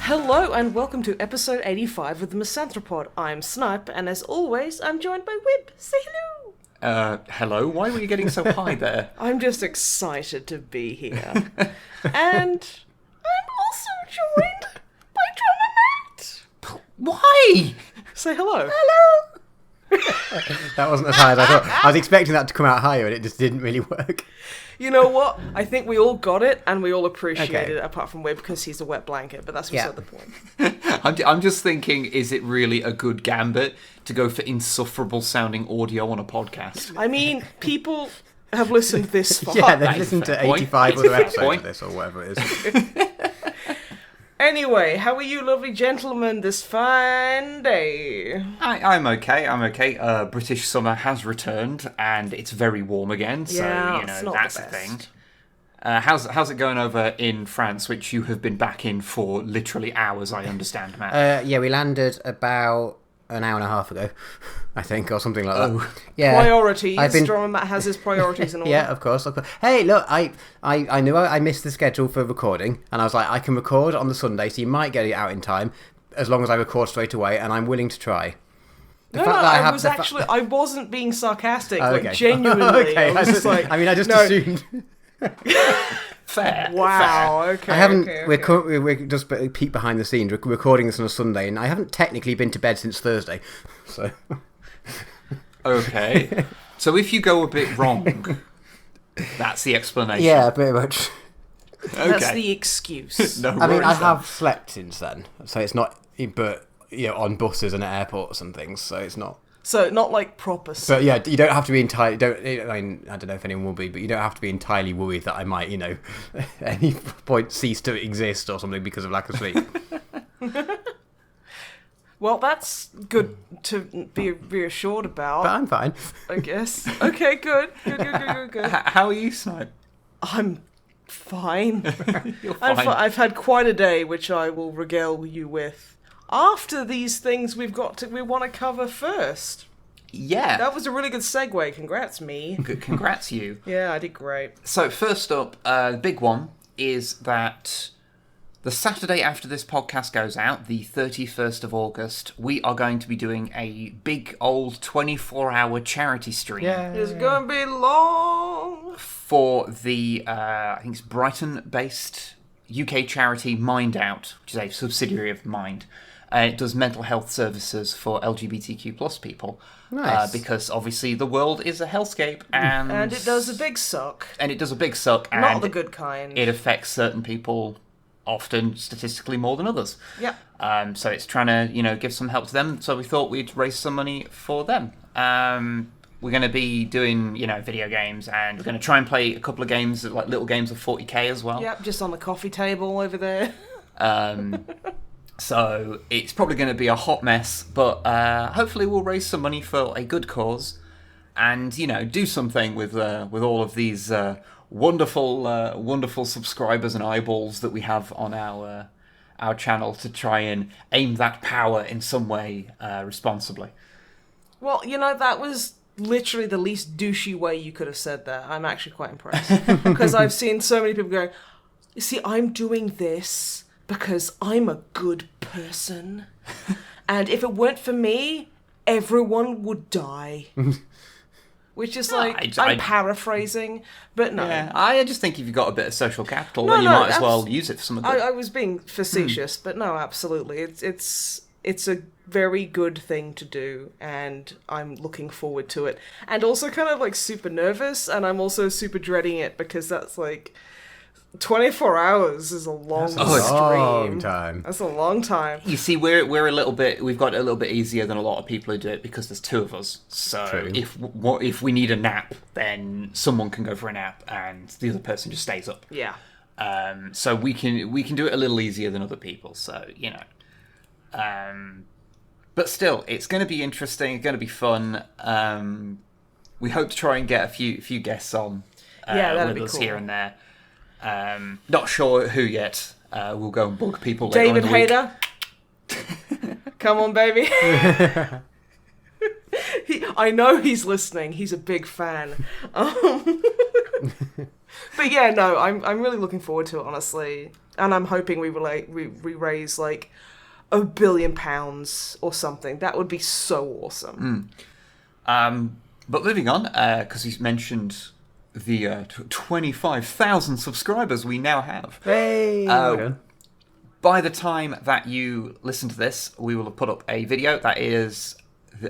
Hello and welcome to episode 85 of the MisanthroPod. I'm Snipe, and as always, I'm joined by Wib. Say hello! Hello? Why were you getting so high there? I'm just excited to be here. And I'm also joined by Drummer Matt! Why? Say hello. Hello! That wasn't as high as I thought. I was expecting that to come out higher, and it just didn't really work. You know what? I think we all got it, and we all appreciate Okay. it, apart from Wib, because he's a wet blanket, but that's beside the point. I'm just thinking, is it really a good gambit to go for insufferable sounding audio on a podcast? I mean, people have listened this far. Yeah, they've listened to 85 other episodes point. of this, or whatever it is. Anyway, how are you lovely gentlemen this fine day? I'm okay. British summer has returned, and it's very warm again, so, Yeah, you know, it's not that's the the best. thing. How's it going over in France, which you have been back in for literally hours, I understand, Matt? Yeah, we landed about an hour and a half ago, I think, or something like that. Yeah, Priorities. Drummer Matt has his priorities in order. Yeah, of course. Hey, look, I knew I missed the schedule for recording, and I was like, I can record on the Sunday, so you might get it out in time, as long as I record straight away, and I'm willing to try. I wasn't being sarcastic, Oh, like, okay. genuinely. Okay, I was just like... I just no. assumed. Fair. Wow, Fair. okay. I haven't. Okay. We're just a peek behind the scenes. We're recording this on a Sunday, and I haven't technically been to bed since Thursday. So. Okay. So if you go a bit wrong, that's the explanation. Yeah, pretty much. Okay. That's the excuse. No I mean, I worries then. have slept since then, so it's not. But on buses and at airports and things, so it's not. So, not like proper But yeah, you don't have to be entirely. I don't know if anyone will be, but you don't have to be entirely worried that I might, at any point cease to exist or something because of lack of sleep. Well, that's good to be reassured about, But I'm fine. I guess. Okay, good. Good. How are you, Snipe? I'm fine. You're fine. I've had quite a day, which I will regale you with. After these things we want to cover first. Yeah. That was a really good segue. Congrats, me. Good. Congrats, you. Yeah, I did great. So first up, the big one is that the Saturday after this podcast goes out, the 31st of August, we are going to be doing a big old 24-hour charity stream. It's gonna be long. For the, I think it's Brighton-based UK charity Mind Out, which is a subsidiary of Mind. It does mental health services for LGBTQ plus people. Nice. Because obviously the world is a hellscape, and it does a big suck. And it does a big suck, and Not the good kind. it affects certain people often statistically more than others. Yeah. So it's trying to, give some help to them. So we thought we'd raise some money for them. We're going to be doing, video games, and we're going to try and play a couple of games, like little games of 40k as well. Yep, just on the coffee table over there. So it's probably going to be a hot mess, but hopefully we'll raise some money for a good cause, and do something with all of these wonderful subscribers and eyeballs that we have on our channel to try and aim that power in some way responsibly. Well, that was literally the least douchey way you could have said that. I'm actually quite impressed. Because I've seen so many people going, you see, I'm doing this because I'm a good person. And if it weren't for me, everyone would die. Which is I'm paraphrasing, but no. Yeah, I just think if you've got a bit of social capital, No, then you no, might as well use it for something good. I was being facetious, but no, absolutely. It's a very good thing to do, and I'm looking forward to it. And also kind of super nervous, and I'm also super dreading it because that's 24 hours is a long stream. Long time. That's a long time. You see, we've got it a little bit easier than a lot of people who do it because there's two of us. So True. if we need a nap, then someone can go for a nap and the other person just stays up. Yeah. So we can do it a little easier than other people. So But still, it's going to be interesting. It's going to be fun. We hope to try and get a few guests on with us here and there. Not sure who yet. We'll go and bug people later David on in the week. Hayter. Come on, baby. I know he's listening. He's a big fan. But yeah, no, I'm really looking forward to it, honestly. And I'm hoping we raise like £1 billion or something. That would be so awesome. But moving on, because he's mentioned the 25,000 subscribers we now have. Hey! Well done. By the time that you listen to this, we will have put up a video that is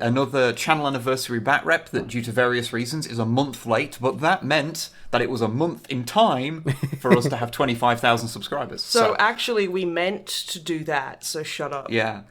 another channel anniversary bat rep that, due to various reasons, is a month late, but that meant that it was a month in time for us to have 25,000 subscribers. So actually, we meant to do that, so shut up. Yeah.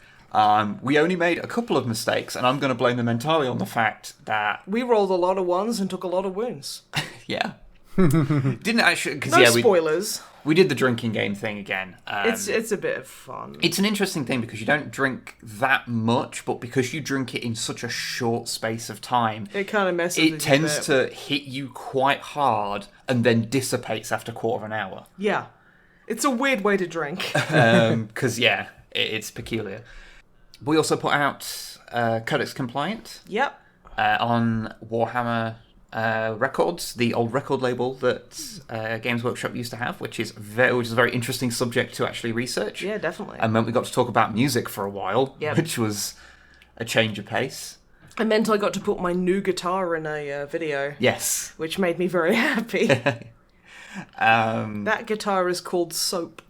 We only made a couple of mistakes, and I'm going to blame them entirely on the fact that... We rolled a lot of ones and took a lot of wounds. Yeah. Didn't actually... No spoilers. We did the drinking game thing again. It's a bit of fun. It's an interesting thing because you don't drink that much, but because you drink it in such a short space of time, it kind of messes with you. It tends to hit you quite hard and then dissipates after a quarter of an hour. Yeah. It's a weird way to drink. Because, it's peculiar. We also put out Codex Compliant. Yep. On Warhammer Records, the old record label that Games Workshop used to have, which is a very interesting subject to actually research. Yeah, definitely. And then we got to talk about music for a while, which was a change of pace. It meant I got to put my new guitar in a video. Yes. Which made me very happy. That guitar is called Soap.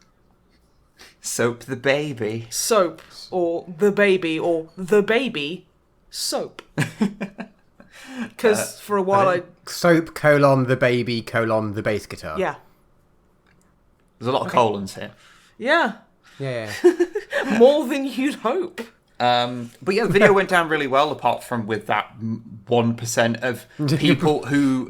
Soap the Baby. Soap, or The Baby, Soap. Because for a while Soap, the baby, the bass guitar. Yeah. There's a lot of colons here. Yeah. Yeah. More than you'd hope. But yeah, the video went down really well, apart from with that 1% of people who,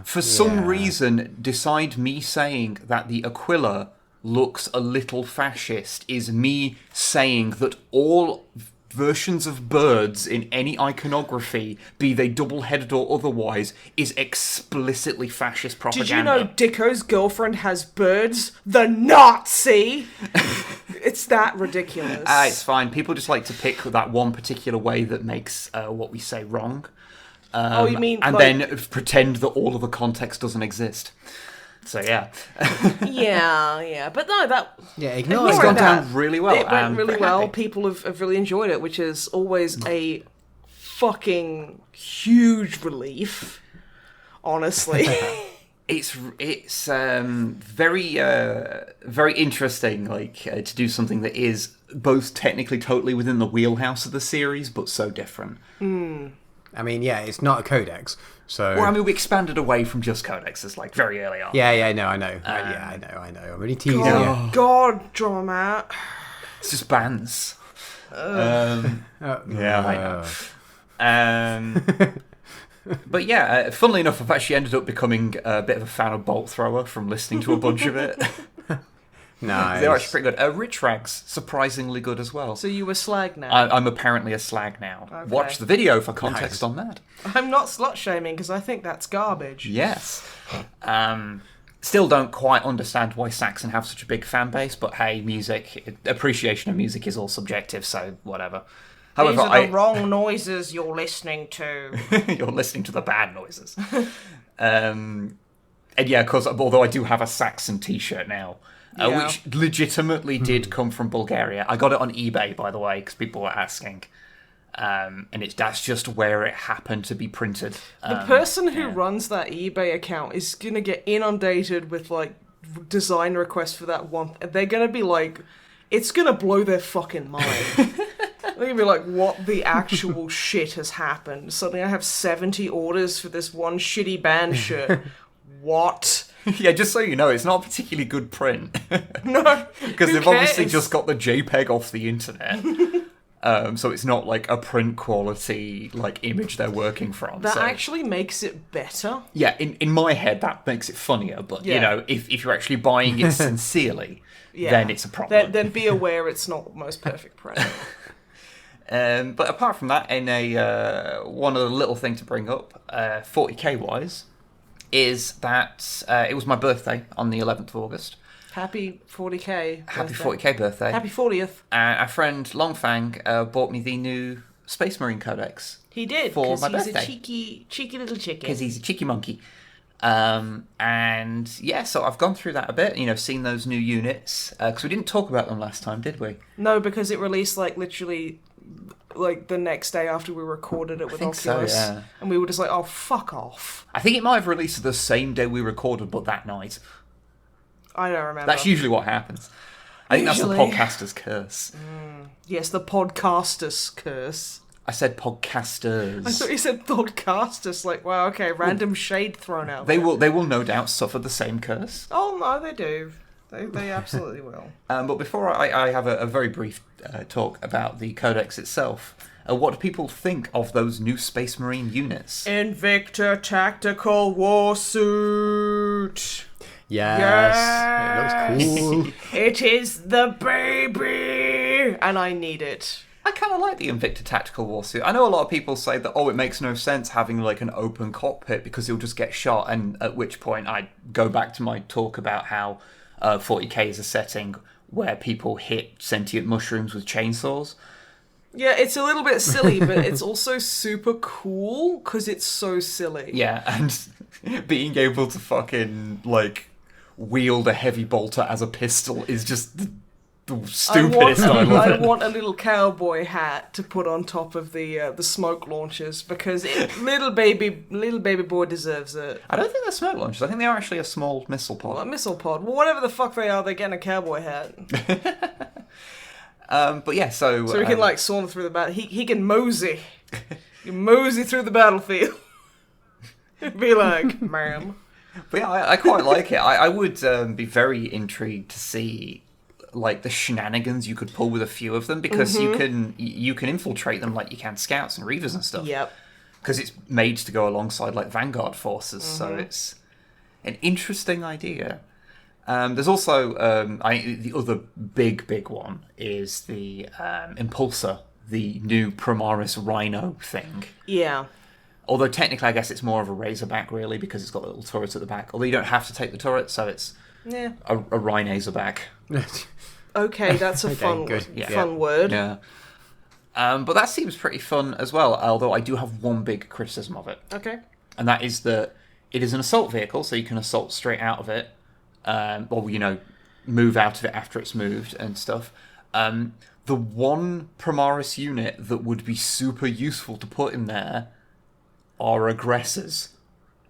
for some reason, decide me saying that the Aquila looks a little fascist is me saying that all versions of birds in any iconography, be they double-headed or otherwise, is explicitly fascist propaganda. Did you know Dicko's girlfriend has birds? The Nazi! It's that ridiculous. It's fine. People just like to pick that one particular way that makes what we say wrong. You mean and then pretend that all of the context doesn't exist. So yeah. yeah, but no, that... Yeah, it's gone down really well. It went really well. Happy. People have really enjoyed it, which is always a fucking huge relief, honestly. It's very very interesting, to do something that is both technically totally within the wheelhouse of the series, but so different. I mean, it's not a codex, so... Well, I mean, we expanded away from just codexes, very early on. Yeah, no, I know. I know. I'm really teasing you. God, drama. It's just bands. I know. But yeah, funnily enough, I've actually ended up becoming a bit of a fan of Bolt Thrower from listening to a bunch of it. Nice. They're actually pretty good. Rich Rag's surprisingly good as well. So you were slag now? I'm apparently a slag now. Okay. Watch the video for context on that. I'm not slut-shaming because I think that's garbage. Yes. Still don't quite understand why Saxon have such a big fan base, but hey, appreciation of music is all subjective, so whatever. However, these are the wrong noises you're listening to. You're listening to the bad noises. And yeah, of course, although I do have a Saxon t-shirt now, which legitimately did come from Bulgaria. I got it on eBay, by the way, because people were asking. And that's just where it happened to be printed. The person who runs that eBay account is going to get inundated with, design requests for that one. They're going to be it's going to blow their fucking mind. They're going to be like, what the actual shit has happened? Suddenly I have 70 orders for this one shitty band shirt. What? Yeah, just so you know, it's not a particularly good print. No, because they've obviously just got the JPEG off the internet. So it's not a print quality image they're working from. That actually makes it better. Yeah, in my head that makes it funnier, but if you're actually buying it sincerely, then it's a problem. Then be aware it's not the most perfect print. But apart from that, in one other little thing to bring up, 40k wise, is that it was my birthday on the 11th of August. Happy 40k. Happy 40k birthday. Happy 40th. And our friend Longfang bought me the new Space Marine Codex. He did, for my because he's birthday. a cheeky little chicken. Because he's a cheeky monkey. And yeah, so I've gone through that a bit, seen those new units. Because we didn't talk about them last time, did we? No, because it released literally the next day after we recorded it with Oculus. So, yeah. And we were just like, oh, fuck off. I think it might have released the same day we recorded, but that night. I don't remember. That's usually what happens. I think Usually. that's the podcaster's curse. Yes, the podcaster's curse. I said podcasters. I thought you said podcasters. Wow, okay, random shade thrown out. They will no doubt suffer the same curse. Oh, no, they do. They absolutely will. But before I have a very brief talk about the Codex itself, what do people think of those new Space Marine units? Invicta Tactical Warsuit. Yes. It looks cool. It is the baby, and I need it. I kind of like the Invicta Tactical Warsuit. I know a lot of people say that, it makes no sense having an open cockpit because you'll just get shot, and at which point I go back to my talk about how 40k is a setting where people hit sentient mushrooms with chainsaws. Yeah, it's a little bit silly, but it's also super cool because it's so silly. Yeah, and being able to fucking, wield a heavy bolter as a pistol is just the stupidest. I want a little cowboy hat to put on top of the smoke launchers because little baby boy deserves it. I don't think they're smoke launchers. I think they are actually a small missile pod. Well, a missile pod. Well, whatever the fuck they are, they're getting a cowboy hat. But yeah, so he can saunter through the battle. He can mosey. He can mosey through the battlefield. Be like, ma'am. But yeah, I quite like it. I would be very intrigued to see the shenanigans you could pull with a few of them because you can infiltrate them like you can scouts and reavers and stuff. Yep. Because it's made to go alongside Vanguard forces, so it's an interesting idea. There's also the other big one is the Impulsor, the new Primaris Rhino thing. Yeah. Although technically, I guess it's more of a Razorback, really, because it's got a little turret at the back. Although you don't have to take the turret, so it's a Rhinozaurback. Okay, that's a fun word. Yeah. But that seems pretty fun as well, although I do have one big criticism of it. Okay. And that is that it is an assault vehicle, so you can assault straight out of it. Move out of it after it's moved and stuff. The one Primaris unit that would be super useful to put in there are aggressors.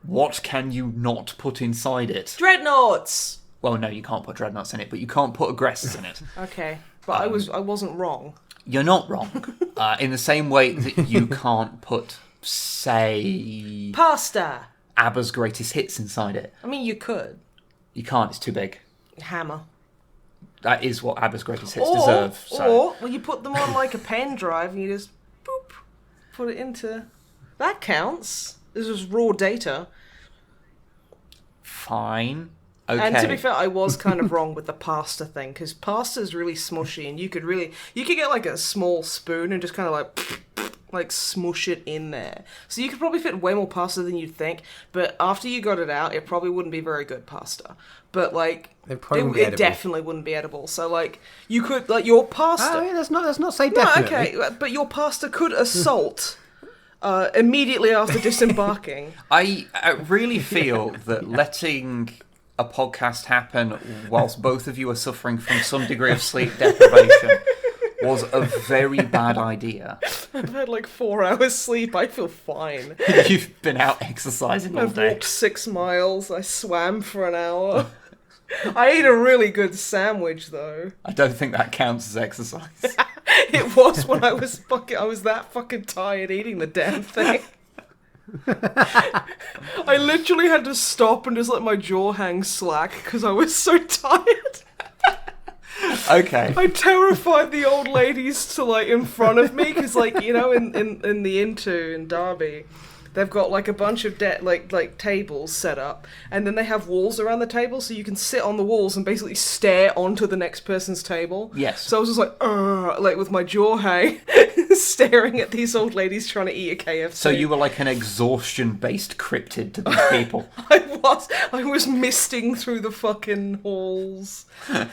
What can you not put inside it? Dreadnoughts! Well, no, you can't put dreadnoughts in it, but you can't put aggressors in it. Okay, but I wasn't wrong. You're not wrong. In the same way that you can't put, say... Pasta! ABBA's greatest hits inside it. I mean, you could. You can't, it's too big. Hammer. That is what ABBA's greatest hits deserve. So. Or you put them on a pen drive and you just boop, put it into... That counts. This is raw data. Fine. Okay. And to be fair, I was kind of wrong with the pasta thing, because pasta is really smushy, and you could get a small spoon and just kind of smush it in there. So you could probably fit way more pasta than you'd think, but after you got it out, it probably wouldn't be very good pasta. But it definitely wouldn't be edible. So you could your pasta. Oh, yeah, let's not say definitely. No, okay, but your pasta could assault. Immediately after disembarking. I really feel that letting a podcast happen whilst both of you are suffering from some degree of sleep deprivation was a very bad idea. I've had 4 hours sleep. I feel fine. You've been out exercising all day. I've walked 6 miles. I swam for an hour. I ate a really good sandwich, though. I don't think that counts as exercise. It was when I was that fucking tired eating the damn thing. I literally had to stop and just let my jaw hang slack because I was so tired. Okay. I terrified the old ladies to in front of me because in the Into in Derby, they've got like a bunch of like tables set up, and then they have walls around the table, so you can sit on the walls and basically stare onto the next person's table. Yes. So I was just like with my jaw hang, staring at these old ladies trying to eat a KFC. So you were like an exhaustion-based cryptid to these people. I was misting through the fucking halls.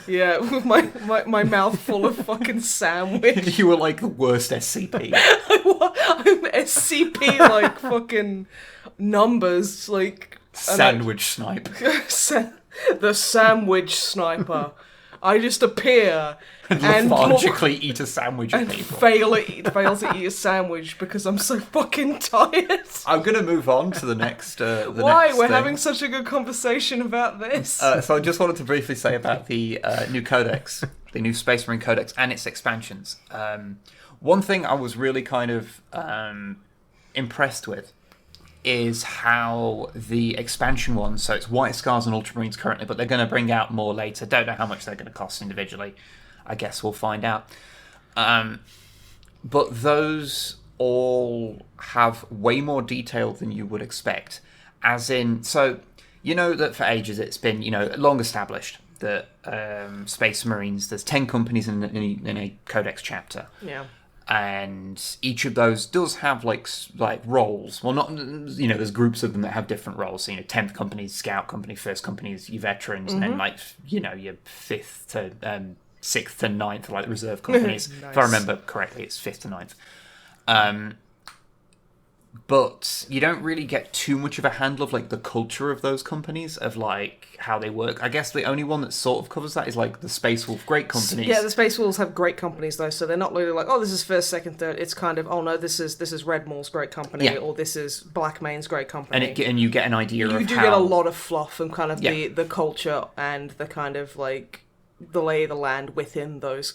Yeah, with my mouth full of fucking sandwich. You were like the worst SCP. I'm SCP like fucking numbers, like Sandwich snipe. the sandwich sniper. I just appear and lethargically eat a sandwich of people. fail to eat a sandwich because I'm so fucking tired. I'm going to move on to the next. Why? Next We're thing. having such a good conversation about this. So I just wanted to briefly say about the new codex, the new Space Marine Codex and its expansions. One thing I was really kind of impressed with is how the expansion ones, so it's White Scars and Ultramarines currently, but they're going to bring out more later. Don't know how much they're going to cost individually. I guess we'll find out. But those all have way more detail than you would expect. As in, so, you know that for ages it's been, long established that Space Marines, there's 10 companies in a Codex chapter. Yeah. And each of those does have like roles. Well, not there's groups of them that have different roles. So 10th company, Scout company, 1st company is your veterans, and then your 5th to 6th to 9th are like the reserve companies. Nice. If I remember correctly, it's 5th to 9th. But you don't really get too much of a handle of like the culture of those companies, of like how they work. I guess the only one that sort of covers that is like the Space Wolf Great companies. Yeah, the Space Wolves have great companies though, so they're not really like, oh, this is 1st, 2nd, 3rd. It's kind of, oh no, this is Red Maul's great company, or this is Black Main's great company. And you get an idea of how... You do get a lot of fluff and kind of the culture and the kind of like the lay of the land within those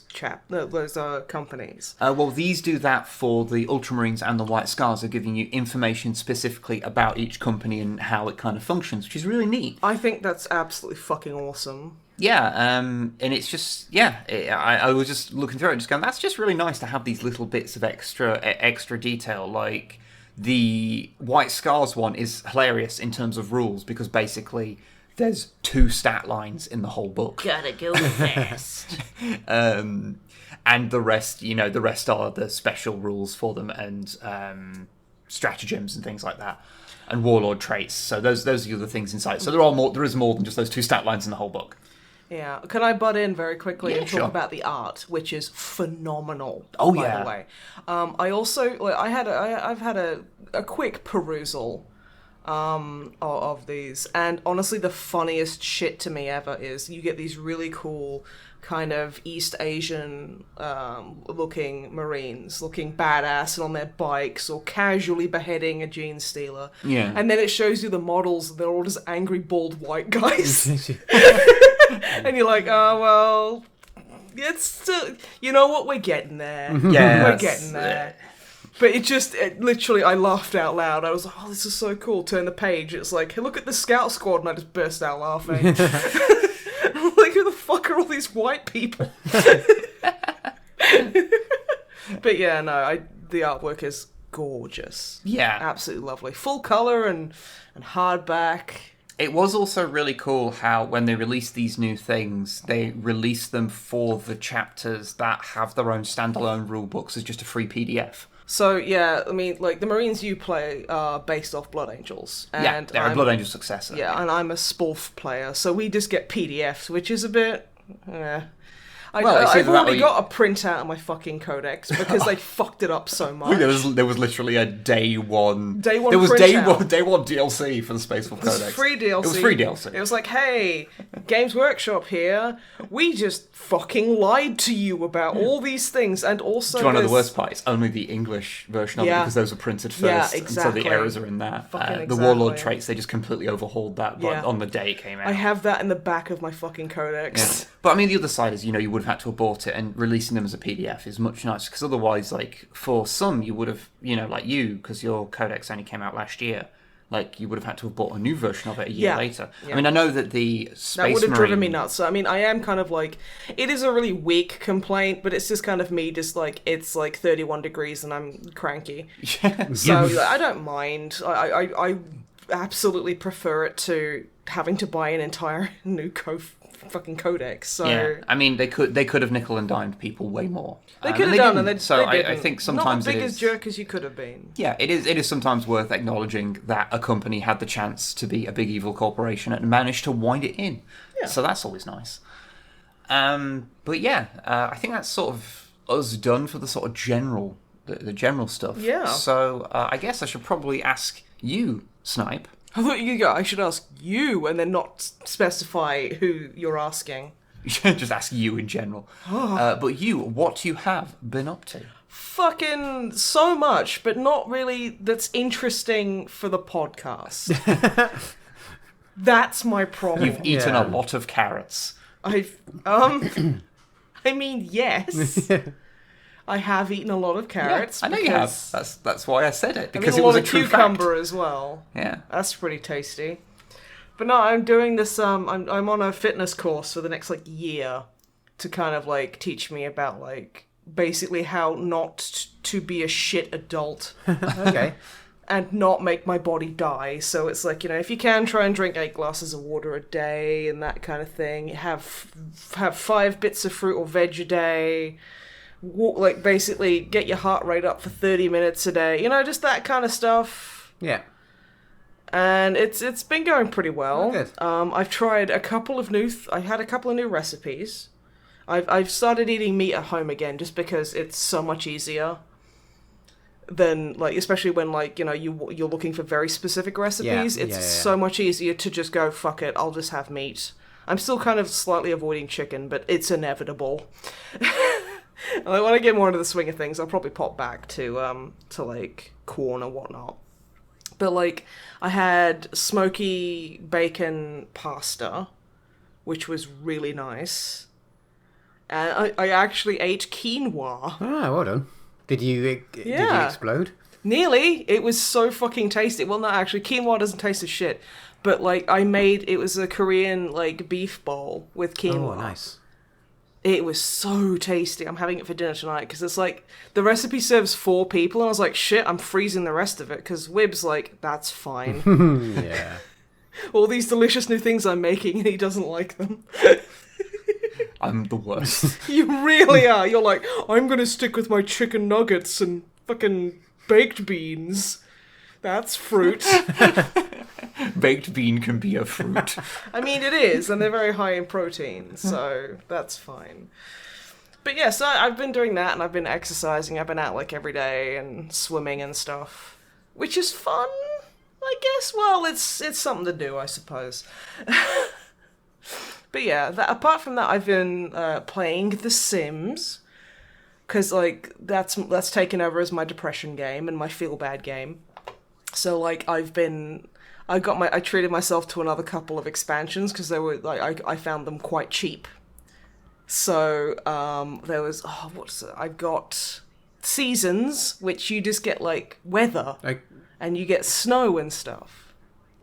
companies. Well, these do that for the Ultramarines and the White Scars, are giving you information specifically about each company and how it kind of functions, which is really neat. I think that's absolutely fucking awesome. Yeah, and it's just, I was just looking through it and just going, that's just really nice to have these little bits of extra detail. Like, the White Scars one is hilarious in terms of rules, because basically there's 2 stat lines in the whole book. Gotta go fast. And the rest, the rest are the special rules for them, and stratagems and things like that, and warlord traits. So those are the other things inside. So there is more than just those 2 stat lines in the whole book. Yeah. Can I butt in very quickly and talk sure. about the art, which is phenomenal? Oh, by yeah. the way, I also I've had a quick perusal of these, and honestly the funniest shit to me ever is you get these really cool kind of East Asian looking Marines looking badass and on their bikes or casually beheading a gene stealer, and then it shows you the models, they're all just angry bald white guys. And you're like, oh well, it's still, you know what, we're getting there. Yeah, we're getting there. But it literally, I laughed out loud. I was like, oh, this is so cool. Turn the page. It's like, hey, look at the scout squad. And I just burst out laughing. I'm like, who the fuck are all these white people? But yeah, no, the artwork is gorgeous. Yeah. Absolutely lovely. Full colour and hardback. It was also really cool how when they released these new things, they released them for the chapters that have their own standalone rule books as just a free PDF. So, yeah, I mean, like, the Marines you play are based off Blood Angels. And they're a Blood Angel successor. Yeah, and I'm a Spolf player, so we just get PDFs, which is a bit... I've already got a printout of my fucking codex because they fucked it up so much. There was literally a day one Day one There was printout. day one DLC for the Space Wolf Codex. It was free DLC. It was free DLC. It was like, hey, Games Workshop here. We just fucking lied to you about all these things, and also. Do you want to know the worst part? It's only the English version of it because those were printed first, yeah, exactly. and so the errors are in that. The Exactly. Warlord traits, they just completely overhauled that on the day it came out. I have that in the back of my fucking codex. Yeah. But I mean, the other side is, you would have had to abort it, and releasing them as a PDF is much nicer, because otherwise, like, for some, you would have, like you, because your codex only came out last year, Like, you would have had to have bought a new version of it a year later. Yeah. I mean, I know that the Space That would have driven me Marine- nuts. So, I mean, I am kind of like... It is a really weak complaint, but it's just kind of me just like... It's like 31 degrees and I'm cranky. So like, I don't mind. I absolutely prefer it to having to buy an entire new fucking codex. So Yeah, I mean, they could have nickel and dimed people way more. they could have done, and they So they didn't. I think sometimes not it as big is. as jerk as you could have been. Yeah, it is sometimes worth acknowledging that a company had the chance to be a big evil corporation and managed to wind it in. Yeah. So that's always nice. But yeah, I think that's sort of us done for the sort of general, the general stuff. Yeah. So I guess I should probably ask you, Snipe. I thought I should ask you and then not specify who you're asking. Just ask you in general. But you, what you have been up to? Fucking so much, but not really that's interesting for the podcast. That's my problem. You've eaten a lot of carrots. I mean, yes. I have eaten a lot of carrots. I know you have. That's why I said it, because I it mean, was a a lot of true cucumber fact. as well. Yeah. That's pretty tasty. But no, I'm doing this. I'm on a fitness course for the next like year to kind of like teach me about like basically how not to be a shit adult Okay. and not make my body die. So it's like, you know, if you can, try and drink 8 glasses of water a day and that kind of thing. Have 5 bits of fruit or veg a day. Walk, like basically get your heart rate up for 30 minutes a day. You know, just that kind of stuff. Yeah. And it's been going pretty well. Oh, good. I've tried a couple of I had a couple of new recipes. I've started eating meat at home again just because it's so much easier than like, especially when like, you know, you're looking for very specific recipes. Yeah, It's yeah. so much easier to just go, fuck it, I'll just have meat. I'm still kind of slightly avoiding chicken, but it's inevitable. And when I get more into the swing of things, I'll probably pop back to like corn or whatnot. But like, I had smoky bacon pasta, which was really nice. And I actually ate quinoa. Ah, well done. Did you explode? Nearly. It was so fucking tasty. Well, no, actually, quinoa doesn't taste as shit. But like, it was a Korean like beef bowl with quinoa. Oh, nice. It was so tasty. I'm having it for dinner tonight because it's like the recipe serves 4 people, and I was like, shit, I'm freezing the rest of it because Wib's like, that's fine. Yeah. All these delicious new things I'm making, and he doesn't like them. I'm the worst. You really are. You're like, I'm gonna stick with my chicken nuggets and fucking baked beans. That's fruit. Baked bean can be a fruit. I mean, it is, and they're very high in protein, so that's fine. But yeah, so I've been doing that, and I've been exercising. I've been out like every day and swimming and stuff, which is fun, I guess. Well, it's something to do, I suppose. But yeah, apart from that, I've been playing The Sims, because like that's taken over as my depression game and my feel bad game. So like I treated myself to another couple of expansions because they were like I found them quite cheap. So there was I've got seasons, which you just get like weather and you get snow and stuff,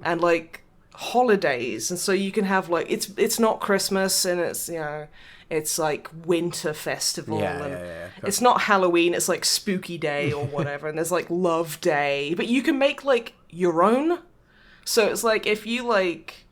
and like holidays, and so you can have like it's not Christmas, and it's, you know, it's like winter festival, and it's not Halloween, it's like spooky day or whatever, and there's like love day, but you can make like your own. So it's like if you like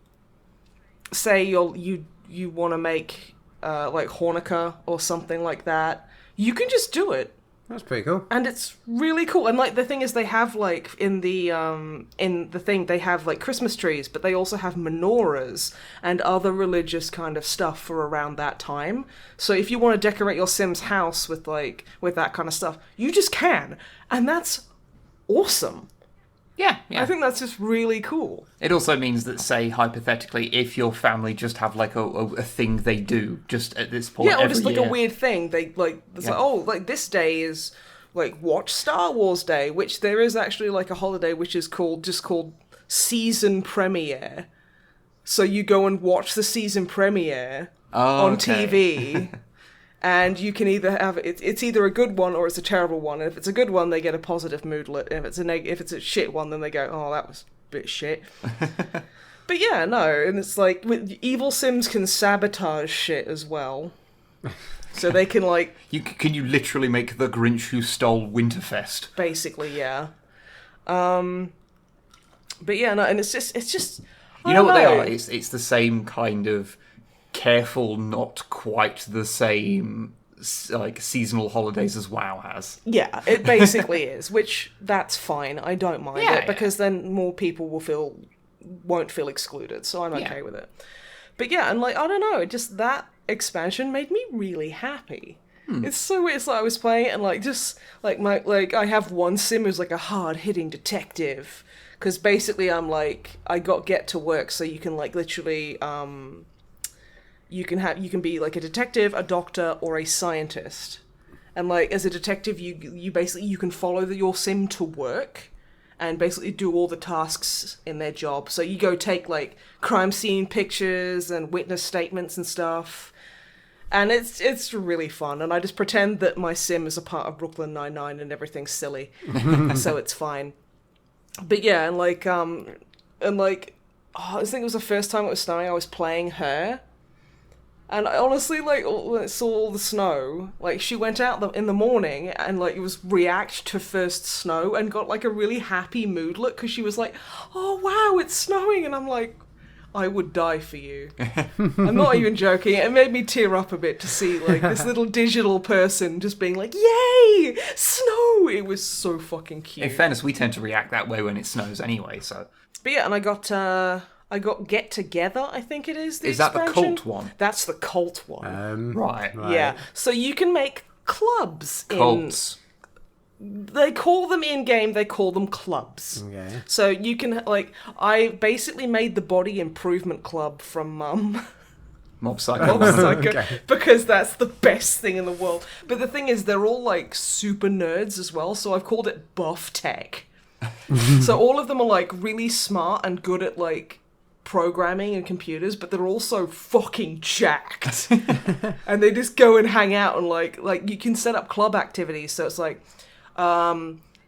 say you want to make like Hanukkah or something like that, you can just do it. That's pretty cool. And it's really cool. And like the thing is, they have like in the thing they have like Christmas trees, but they also have menorahs and other religious kind of stuff for around that time. So if you want to decorate your Sims house with that kind of stuff, you just can. And that's awesome. Yeah. I think that's just really cool. It also means that, say, hypothetically, if your family just have like a thing they do just at this point, Yeah, or just like year, a weird thing. They like it's like, oh, like this day is like watch Star Wars Day, which there is actually like a holiday which is called season premiere. So you go and watch the season premiere on TV. And you can either have it's either a good one or it's a terrible one. And if it's a good one, they get a positive moodlet. And if it's a shit one, then they go, oh, that was bit shit. But yeah, no, and it's like evil Sims can sabotage shit as well. So they can like Can you literally make the Grinch who stole Winterfest? Basically, yeah. But yeah, no, and it's just You know what they are? It's the same kind of careful, not quite the same like seasonal holidays as WoW has. Yeah, it basically is, which that's fine. I don't mind Yeah, it because then more people won't feel excluded, so I'm okay with it. But yeah, and like I don't know, just that expansion made me really happy. It's so weird. It's like I was playing it and like just like I have one sim who's like a hard hitting detective because basically I'm like I got get to work so you can like literally you can be like a detective, a doctor, or a scientist. And like as a detective, you basically you can follow your sim to work and basically do all the tasks in their job. So you go take like crime scene pictures and witness statements and stuff. And it's really fun, and I just pretend that my sim is a part of Brooklyn Nine-Nine and everything's silly, so it's fine. But yeah, and like, I think it was the first time it was snowing, I was playing her, and I honestly, like, when I saw all the snow, like, she went out in the morning, and like, it was react to first snow, and got like a really happy mood look, because she was like, oh wow, it's snowing, and I'm like, I would die for you. I'm not even joking. It made me tear up a bit to see like this little digital person just being like, yay, snow! It was so fucking cute. In fairness, we tend to react that way when it snows anyway, so... But yeah, and I got Get Together, I think it is, Is that the cult one? That's the cult one. Right. Yeah. So you can make clubs Cults. They call them in-game, they call them clubs. Okay. So you can, like, I basically made the body improvement club from Mob Psycho. because that's the best thing in the world. But the thing is, they're all, like, super nerds as well, so I've called it Buff Tech. So all of them are, like, really smart and good at, like, programming and computers, but they're also fucking jacked. And they just go and hang out and, like, you can set up club activities, so it's like...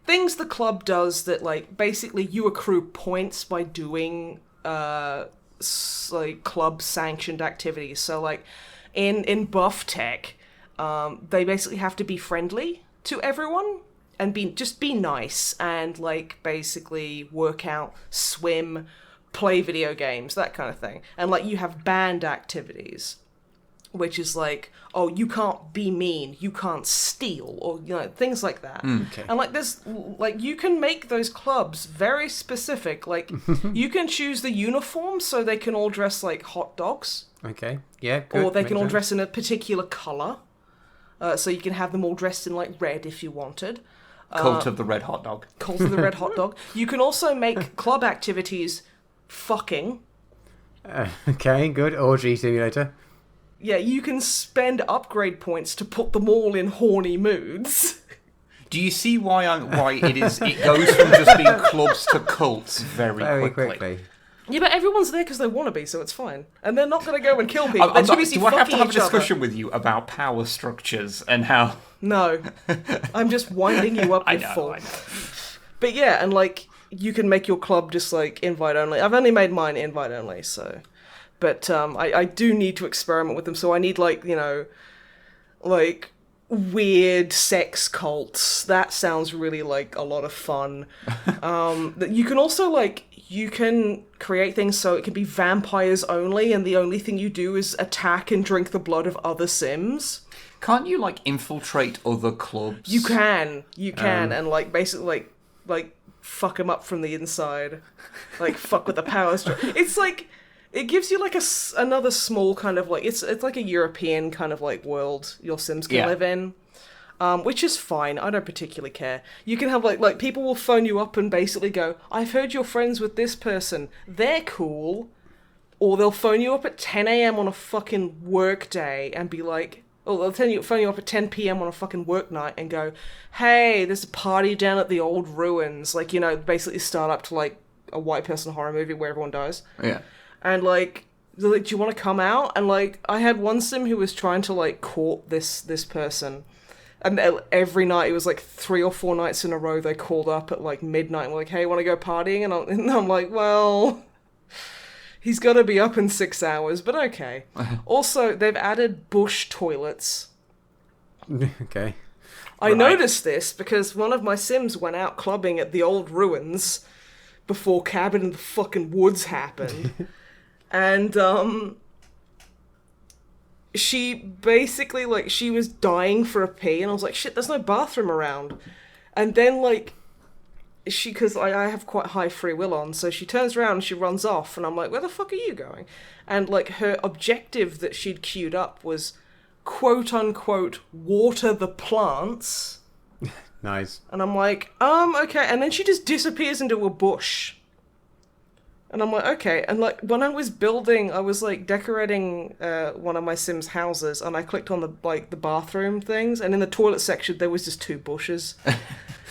things the club does that, like, basically you accrue points by doing, like, club-sanctioned activities. So, like, in Buff Tech, they basically have to be friendly to everyone and just be nice and, like, basically work out, swim, play video games, that kind of thing. And, like, you have band activities, which is like, oh, you can't be mean, you can't steal, or, you know, things like that. Okay. And, like, there's, like, you can make those clubs very specific. Like, you can choose the uniform so they can all dress like hot dogs. Okay, yeah, good. Or they can all Makes dress in a particular colour. So you can have them all dressed in, like, red if you wanted. Cult of the Red Hot Dog. Cult of the Red Hot Dog. You can also make club activities fucking. Okay, good. Orgy simulator. Yeah, you can spend upgrade points to put them all in horny moods. Do you see why it goes from just being clubs to cults very quickly? Yeah, but everyone's there because they want to be, so it's fine. And they're not going to go and kill people. Do I have to have a discussion other. with you about power structures and how... No. I'm just winding you up, I you know. fool. But yeah, and, like, you can make your club just, like, invite only. I've only made mine invite only, so... But I do need to experiment with them, so I need, like, you know, like, weird sex cults. That sounds really like a lot of fun. You can also, like, you can create things so it can be vampires only, and the only thing you do is attack and drink the blood of other Sims. Can't you, like, infiltrate other clubs? You can, and, like, basically, like fuck them up from the inside. Like, fuck with the power structure. It's, like... It gives you, like, another small kind of, like... It's like a European kind of, like, world your Sims can live in. Which is fine. I don't particularly care. You can have, like, people will phone you up and basically go, I've heard you're friends with this person. They're cool. Or they'll phone you up at 10 a.m. on a fucking work day and be like... Or they'll phone you up at 10 p.m. on a fucking work night and go, hey, there's a party down at the old ruins. Like, you know, basically start up to, like, a white person horror movie where everyone dies. Yeah. And, like, they're like, do you want to come out? And, like, I had one Sim who was trying to, like, court this person. And every night, it was like 3 or 4 nights in a row, they called up at like midnight and were like, hey, want to go partying? And I'm like, well, he's got to be up in 6 hours, but okay. Also, they've added bush toilets. Okay. I noticed this because one of my Sims went out clubbing at the old ruins before Cabin in the fucking Woods happened. And, she basically, like, she was dying for a pee, and I was like, shit, there's no bathroom around. And then, like, because I have quite high free will on, so she turns around and she runs off, and I'm like, where the fuck are you going? And, like, her objective that she'd queued up was, quote-unquote, water the plants. Nice. And I'm like, okay. And then she just disappears into a bush. And I'm like, okay. And, like, when I was building, I was, like, decorating one of my Sims' houses, and I clicked on the bathroom things, and in the toilet section, there was just 2 bushes.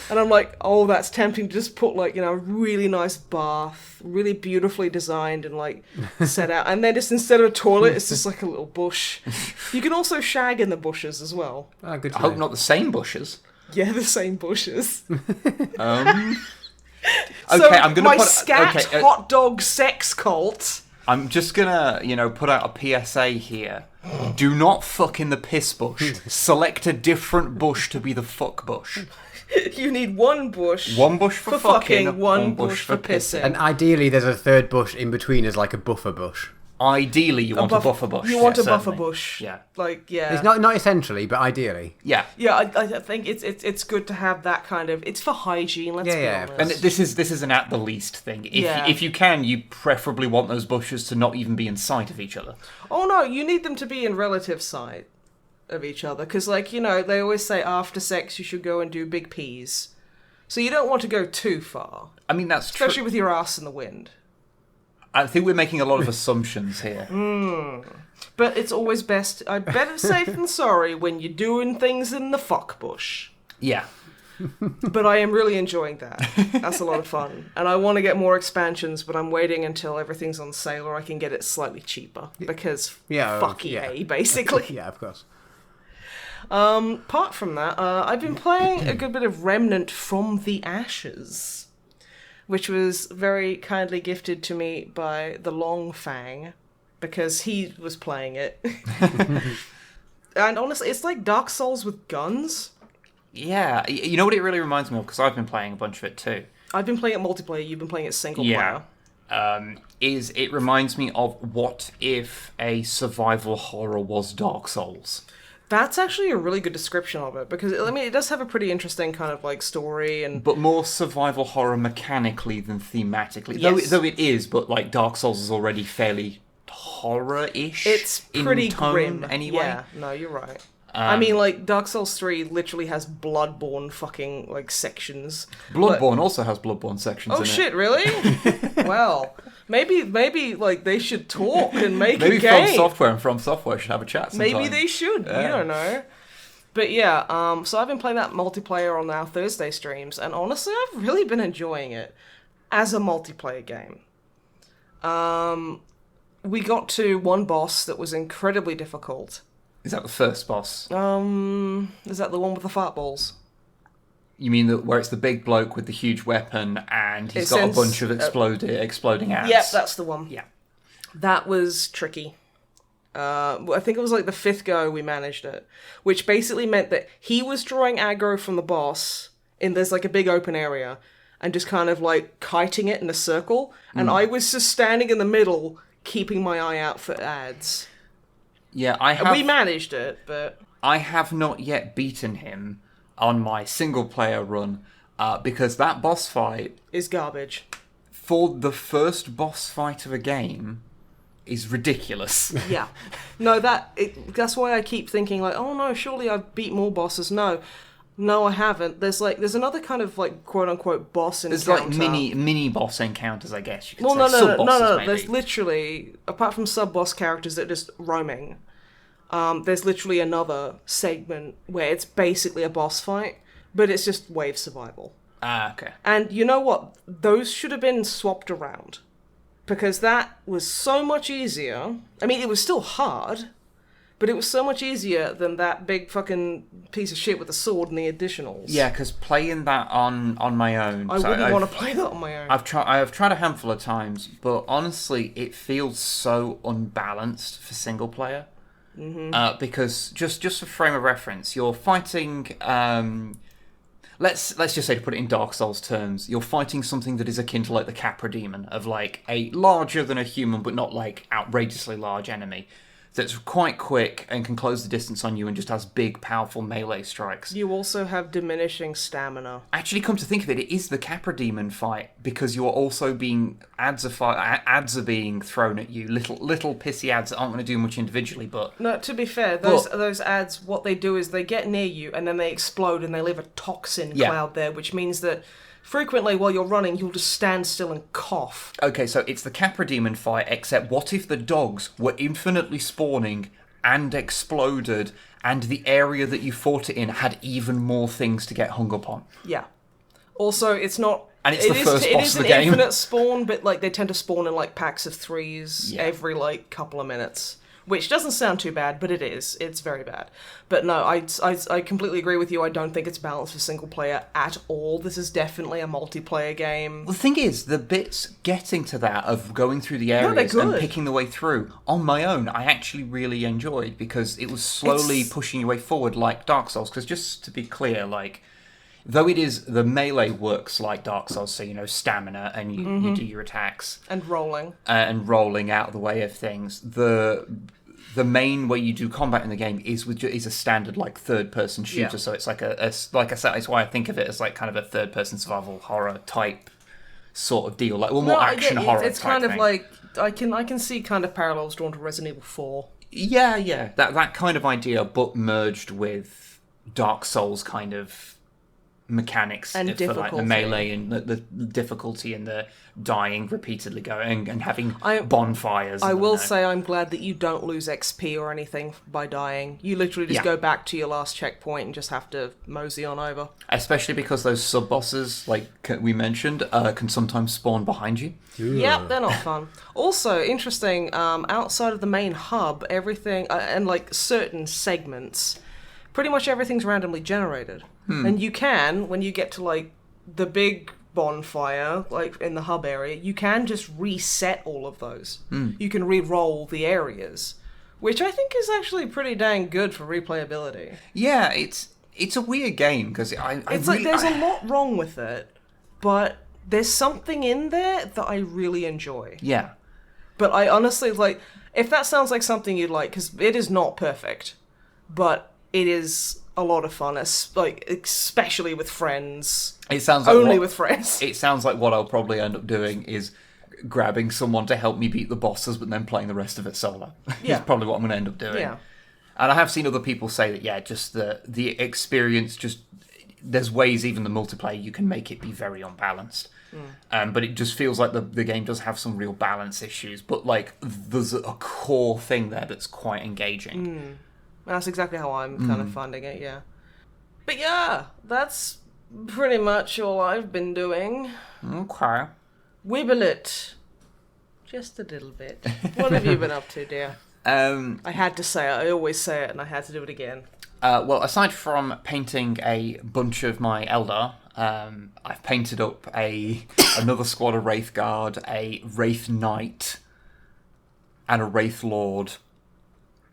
And I'm like, oh, that's tempting to just put, like, you know, a really nice bath, really beautifully designed and, like, set out. And then just instead of a toilet, it's just, like, a little bush. You can also shag in the bushes as well. Oh, good to I hope know. not the same bushes. Yeah, the same bushes. Okay, So I'm gonna my put scat hot dog sex cult. I'm just gonna, put out a PSA here. Do not fuck in the piss bush. Select a different bush to be the fuck bush. You need 1 bush. 1 bush for fucking, 1 bush for pissing. And ideally, there's a 3rd bush in between as like a buffer bush. Ideally, you want a buffer bush. You want a buffer certainly. bush. Yeah. Like, yeah. It's not essentially, but ideally. Yeah. Yeah, I think it's good to have that kind of... It's for hygiene, let's be honest. And this is an at the least thing. If you can, you preferably want those bushes to not even be in sight of each other. Oh no, you need them to be in relative sight of each other. Because, like, they always say after sex you should go and do big peas. So you don't want to go too far. I mean, that's true. Especially with your ass in the wind. I think we're making a lot of assumptions here. But it's always best... better safe than sorry when you're doing things in the fuck bush. Yeah. But I am really enjoying that. That's a lot of fun. And I want to get more expansions, but I'm waiting until everything's on sale or I can get it slightly cheaper. Because fuck EA, basically. Yeah, of course. Apart from that, I've been playing a good bit of Remnant from the Ashes, which was very kindly gifted to me by the Long Fang, because he was playing it. And honestly, it's like Dark Souls with guns. Yeah. You know what it really reminds me of? Because I've been playing a bunch of it too. I've been playing it multiplayer, you've been playing it single player. It reminds me of what if a survival horror was Dark Souls. That's actually a really good description of it, because, I mean, it does have a pretty interesting kind of, like, story and... But more survival horror mechanically than thematically. Yes. Though it is, but, like, Dark Souls is already fairly horror-ish. It's pretty in tone, grim. anyway. Yeah, no, you're right. I mean, like, Dark Souls 3 literally has Bloodborne fucking, like, sections. Bloodborne also has Bloodborne sections in it. Oh, shit, really? Well, maybe, like, they should talk and make a Maybe game. From Software should have a chat sometime. Maybe they should. Yeah. You don't know. But yeah, so I've been playing that multiplayer on our Thursday streams, and honestly, I've really been enjoying it as a multiplayer game. We got to one boss that was incredibly difficult. Is that the first boss? Is that the one with the fart balls? You mean where it's the big bloke with the huge weapon and he's got a bunch of exploding ants? Yep, that's the one. Yeah. That was tricky. I think it was like the 5th go we managed it, which basically meant that he was drawing aggro from the boss there's like a big open area and just kind of like kiting it in a circle, and I was just standing in the middle keeping my eye out for ads. Yeah, we managed it, but... I have not yet beaten him on my single-player run, because that boss fight... is garbage. For the first boss fight of a game, is ridiculous. Yeah. No, that's why I keep thinking, like, oh no, surely I've beat more bosses. No, I haven't. There's another kind of, like, quote-unquote boss encounter. There's, like, mini boss encounters, I guess you could say. No. Sub-bosses, maybe. There's literally, apart from sub-boss characters that are just roaming, there's literally another segment where it's basically a boss fight, but it's just wave survival. Ah, okay. And you know what? Those should have been swapped around, because that was so much easier. I mean, it was still hard, but it was so much easier than that big fucking piece of shit with the sword and the additionals. Yeah, because playing that on my own... I wouldn't want to play that on my own. I have tried a handful of times, but honestly, it feels so unbalanced for single player. Mm-hmm. Because, just for frame of reference, you're fighting... Let's just say, to put it in Dark Souls terms, you're fighting something that is akin to like the Capra Demon, of like a larger than a human but not like outrageously large enemy that's quite quick and can close the distance on you and just has big, powerful melee strikes. You also have diminishing stamina. Actually, come to think of it, it is the Capra Demon fight, because you're also being... Ads are being thrown at you. Little pissy ads that aren't going to do much individually, but... No, to be fair, those ads, what they do is they get near you and then they explode and they leave a toxin cloud there, which means that frequently while you're running, you'll just stand still and cough. Okay, so it's the Capra Demon fight, except what if the dogs were infinitely spawning and exploded, and the area that you fought it in had even more things to get hung up on? Yeah. Also, it's not... And it's the first boss of the game. It is an infinite spawn, but like they tend to spawn in like packs of 3s every like couple of minutes. Which doesn't sound too bad, but it is. It's very bad. But no, I completely agree with you. I don't think it's balanced for single player at all. This is definitely a multiplayer game. The thing is, the bits getting to that, of going through the areas and picking the way through, on my own, I actually really enjoyed, because it was slowly pushing your way forward like Dark Souls. Because just to be clear, like... Though it is, the melee works like Dark Souls, so, stamina, and you do your attacks. And rolling. And rolling out of the way of things. The main way you do combat in the game is a standard, like, third-person shooter, so it's like like I said, it's why I think of it as, like, kind of a third-person survival horror type sort of deal. Like, more action horror it's type kind of thing. Like, I can see kind of parallels drawn to Resident Evil 4. Yeah, that kind of idea, but merged with Dark Souls kind of mechanics and for like the melee and the difficulty and the dying repeatedly going and having bonfires. I will say I'm glad that you don't lose XP or anything by dying. You literally just go back to your last checkpoint and just have to mosey on over. Especially because those sub-bosses, like we mentioned, can sometimes spawn behind you. Yep, they're not fun. Also, interesting, outside of the main hub, everything, and like certain segments, pretty much everything's randomly generated. And you can, when you get to like the big bonfire, like in the hub area, you can just reset all of those. You can re-roll the areas, which I think is actually pretty dang good for replayability. Yeah, it's a weird game, because there's a lot wrong with it, but there's something in there that I really enjoy. Yeah. But I honestly, like, if that sounds like something you'd like, because it is not perfect, but it is a lot of fun, especially with friends. It sounds like only with friends. It sounds like what I'll probably end up doing is grabbing someone to help me beat the bosses, but then playing the rest of it solo. Yeah. Is probably what I'm going to end up doing. Yeah. And I have seen other people say that, just the experience, just there's ways even the multiplayer you can make it be very unbalanced. But it just feels like the game does have some real balance issues, but like there's a core thing there that's quite engaging. That's exactly how I'm kind of finding it, yeah. But yeah, that's pretty much all I've been doing. Okay. Wibble it. Just a little bit. What have you been up to, dear? I had to say it. I always say it, and I had to do it again. Well, aside from painting a bunch of my Eldar, I've painted up another squad of Wraith Guard, a Wraith Knight, and a Wraith Lord,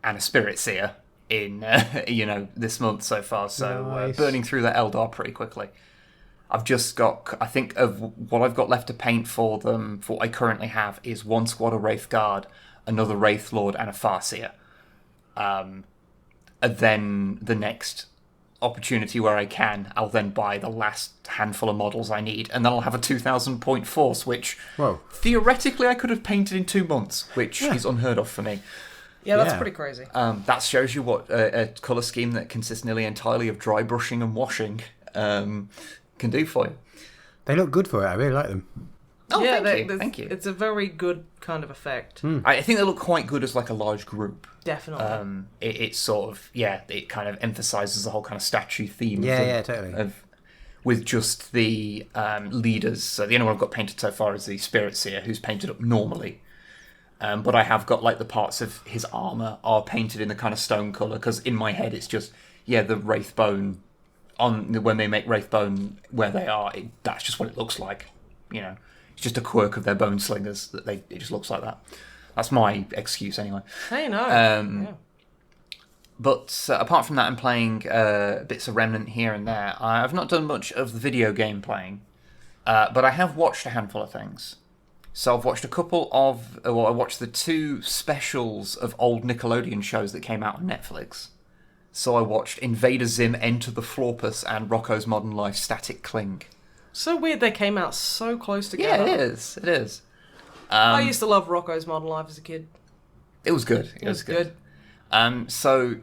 and a Spirit Seer in this month so far, so nice. Burning through that Eldar pretty quickly. I've just got, I think of what I've got left to paint for them, for what I currently have, is one squad of Wraith Guard, another Wraith Lord, and a Farseer. And then the next opportunity where I can, I'll then buy the last handful of models I need, and then I'll have a 2,000 point force, which theoretically I could have painted in 2 months, which is unheard of for me. Yeah, that's pretty crazy. That shows you what a colour scheme that consists nearly entirely of dry brushing and washing can do for you. They look good for it. I really like them. Oh, yeah, thank you. It's a very good kind of effect. I think they look quite good as like a large group. Definitely. It's sort of, it kind of emphasises the whole kind of statue theme. Totally. With just the leaders. So the only one I've got painted so far is the Spirit Seer, who's painted up normally. But I have got like the parts of his armor are painted in the kind of stone color, because in my head it's just the Wraithbone when they make Wraithbone where they are. That's just what it looks like. It's just a quirk of their bone slingers that it just looks like that. That's my excuse anyway. Hey, no. But apart from that, I'm playing bits of Remnant here and there. I've not done much of the video game playing, but I have watched a handful of things. So I've watched I watched the 2 specials of old Nickelodeon shows that came out on Netflix. So I watched Invader Zim, Enter the Florpus, and Rocko's Modern Life, Static Cling. So weird they came out so close together. Yeah, it is. I used to love Rocko's Modern Life as a kid. It was good. It was good. So,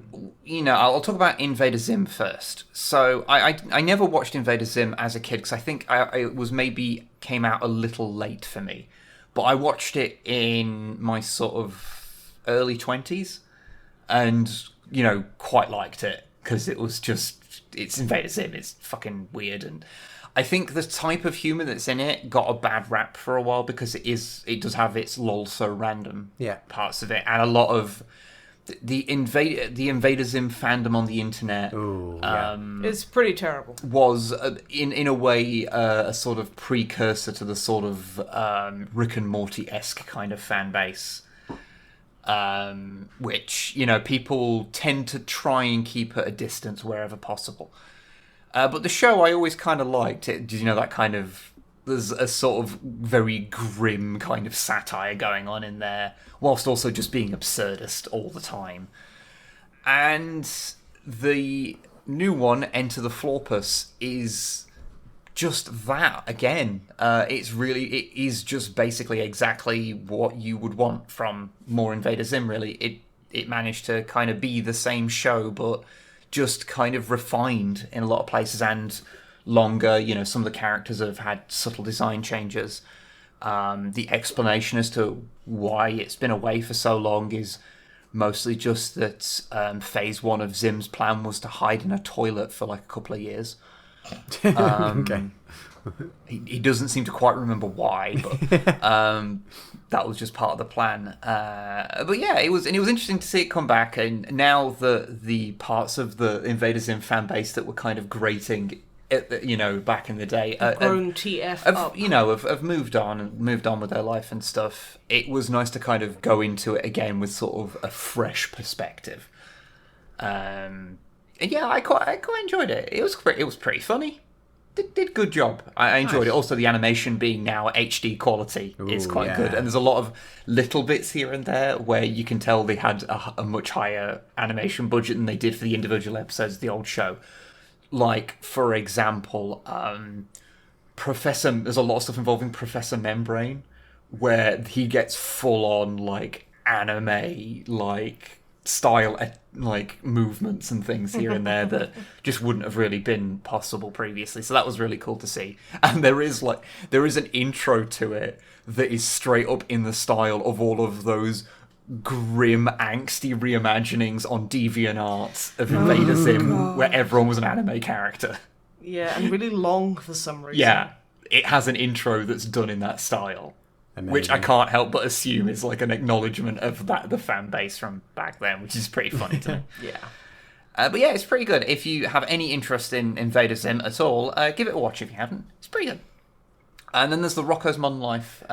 I'll talk about Invader Zim first. So, I never watched Invader Zim as a kid, because I think it was maybe came out a little late for me. But I watched it in my sort of early 20s, and, quite liked it, because it was just, it's Invader Zim, it's fucking weird, and I think the type of humour that's in it got a bad rap for a while, because it does have its lol so random parts of it, and a lot of the Invader Zim fandom on the internet it's pretty terrible. Was in a way a sort of precursor to the sort of Rick and Morty-esque kind of fan base, which people tend to try and keep at a distance wherever possible. But the show I always kind of liked it. That kind of, there's a sort of very grim kind of satire going on in there, whilst also just being absurdist all the time. And the new one, Enter the Florpus, is just that again. It is just basically exactly what you would want from more Invader Zim, really. It managed to kind of be the same show, but just kind of refined in a lot of places, and longer. Some of the characters have had subtle design changes. The explanation as to why it's been away for so long is mostly just that phase 1 of Zim's plan was to hide in a toilet for like a couple of years. Okay. He doesn't seem to quite remember why, but that was just part of the plan. But yeah, it was interesting to see it come back, and now the parts of the Invader Zim fan base that were kind of grating, back in the day, Grown TF up. Have moved on with their life and stuff. It was nice to kind of go into it again with sort of a fresh perspective. And yeah, I quite enjoyed it. It was pretty funny. Did good job. I enjoyed it. Also, the animation being now HD quality is quite good, and there's a lot of little bits here and there where you can tell they had a much higher animation budget than they did for the individual episodes of the old show. Like, for example, there's a lot of stuff involving Professor Membrane, where he gets full on like anime like style like movements and things here and there that just wouldn't have really been possible previously. So that was really cool to see. And there is an intro to it that is straight up in the style of all of those grim, angsty reimaginings on DeviantArt of Invader Zim, where everyone was an anime character. Yeah, and really long for some reason. Yeah, it has an intro that's done in that style. Amazing. Which I can't help but assume is like an acknowledgement of the fan base from back then, which is pretty funny to me. Yeah. But yeah, it's pretty good. If you have any interest in Invader Zim at all, give it a watch if you haven't. It's pretty good. And then there's the Rocko's Modern Life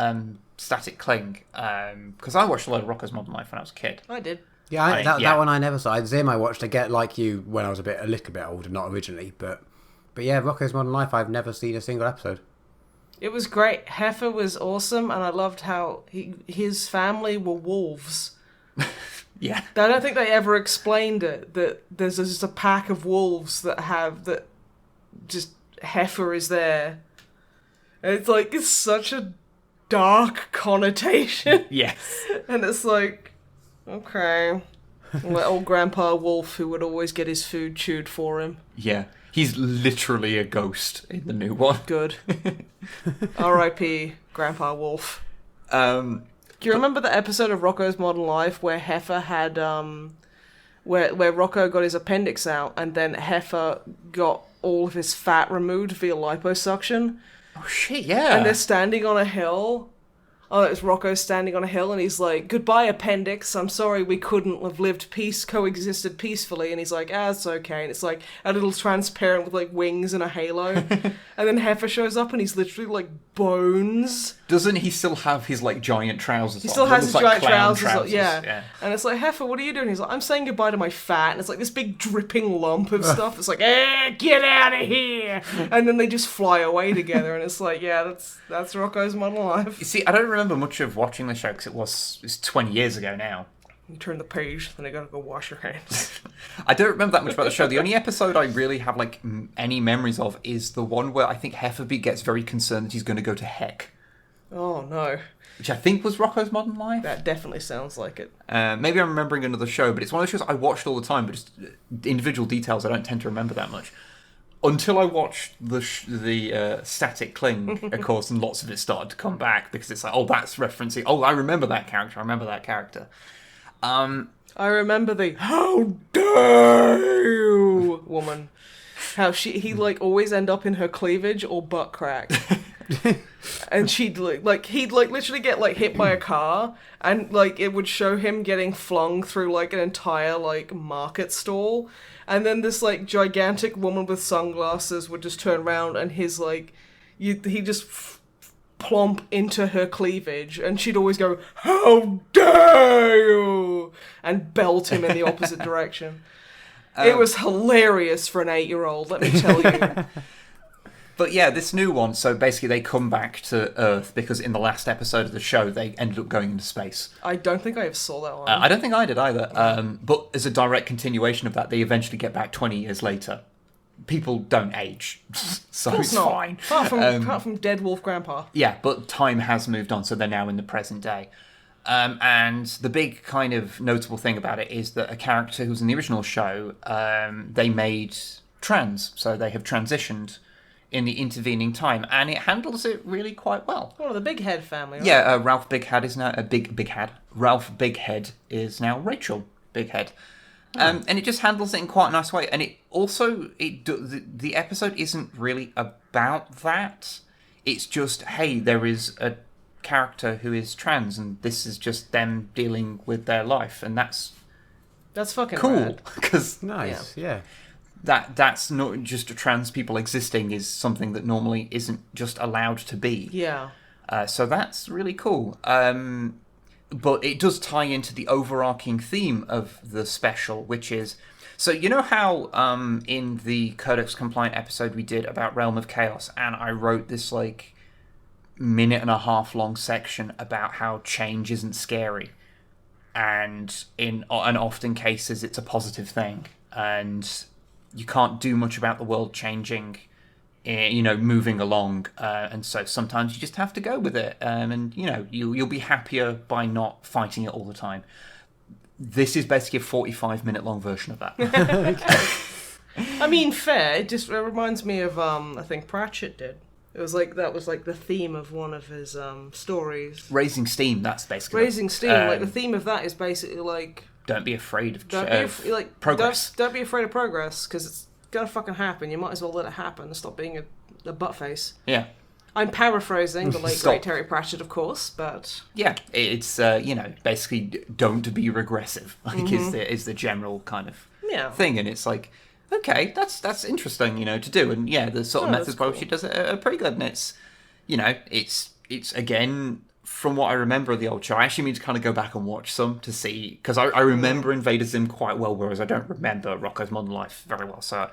Static Cling, because I watched a lot of Rocko's Modern Life when I was a kid. I did. Yeah, that one I never saw. Zim I watched again like you when I was a little bit older, not originally, but yeah, Rocko's Modern Life I've never seen a single episode. It was great. Heifer was awesome, and I loved how his family were wolves. Yeah. I don't think they ever explained it, that there's just a pack of wolves that just Heifer is there. And it's such a dark connotation. Yes. And it's like, okay. Like old Grandpa Wolf who would always get his food chewed for him. Yeah. He's literally a ghost in the new one. Good. R.I.P. Grandpa Wolf. Do you remember the episode of Rocko's Modern Life where Heifer had where Rocko got his appendix out and then Heifer got all of his fat removed via liposuction? Oh shit, yeah. And they're standing on a hill Oh, it's Rocko standing on a hill, and he's like, "Goodbye, appendix. I'm sorry we couldn't have coexisted peacefully." And he's like, "It's okay." And it's like a little transparent with like wings and a halo. And then Heifer shows up, and he's literally like bones. Doesn't he still have his like giant trousers? He still has his giant trousers. Yeah. Yeah. And it's like, Heifer, what are you doing? He's like, "I'm saying goodbye to my fat." And it's like this big dripping lump of stuff. It's like, get out of here! And then they just fly away together, and it's like, yeah, that's Rocko's model life. You see, I don't remember much of watching the show because it's 20 years ago now. You turn the page, then you gotta go wash your hands. I don't remember that much about the show. The only episode I really have like any memories of is the one where I think Hefferby gets very concerned that he's going to go to heck. Oh no. Which I think was Rocko's Modern Life. That definitely sounds like it. Maybe I'm remembering another show, but it's one of those shows I watched all the time, but just individual details I don't tend to remember that much. Until I watched the Static Cling, of course, and lots of it started to come back because it's like, oh, that's referencing. Oh, I remember that character. I remember that character. I remember the "How dare you" woman. How he'd like always end up in her cleavage or butt crack. And he'd literally get like hit by a car, and like it would show him getting flung through like an entire like market stall, and then this like gigantic woman with sunglasses would just turn around, and his like he just plump into her cleavage, and she'd always go, "How dare you!" and belt him in the opposite direction. It was hilarious for an 8-year-old, let me tell you. But yeah, this new one, so basically they come back to Earth because in the last episode of the show they ended up going into space. I don't think I ever saw that one. I don't think I did either. But as a direct continuation of that, they eventually get back 20 years later. People don't age, so it's fine. Apart from Dead Wolf Grandpa. Yeah, but time has moved on, so they're now in the present day. And the big kind of notable thing about it is that a character who was in the original show, they made trans, so they have transitioned in the intervening time, and it handles it really quite well. One of the Big Head family, right? Yeah, Ralph Bighead is now Ralph Bighead is now Rachel Bighead. And it just handles it in quite a nice way. And it also, the episode isn't really about that. It's just, hey, there is a character who is trans, and this is just them dealing with their life, and that's fucking cool. Because nice, yeah. That's not just trans people existing is something that normally isn't just allowed to be. Yeah. So that's really cool. But it does tie into the overarching theme of the special, which is... So you know how in the Codex Compliant episode we did about Realm of Chaos, and I wrote this like 1.5-minute long section about how change isn't scary, and in often cases it's a positive thing, and you can't do much about the world changing, moving along, and so sometimes you just have to go with it, and you'll be happier by not fighting it all the time. This is basically a 45-minute long version of that. Okay. I mean, fair. It reminds me of I think Pratchett did. It was like that was like the theme of one of his stories. Raising Steam. That's basically Raising Steam. Like the theme of that is basically like, don't be afraid of progress. Don't be afraid of progress, because it's gonna fucking happen. You might as well let it happen and stop being a buttface. Yeah. I'm paraphrasing the late great Terry Pratchett, of course, but yeah, it's basically don't be regressive. Like is the general kind of thing, and it's like, okay, that's interesting, to do, and yeah, the sort of methods by which she does it are pretty good, and it's it's again, from what I remember of the old show, I actually mean to kind of go back and watch some to see, because I remember Invader Zim quite well, whereas I don't remember Rocko's Modern Life very well, so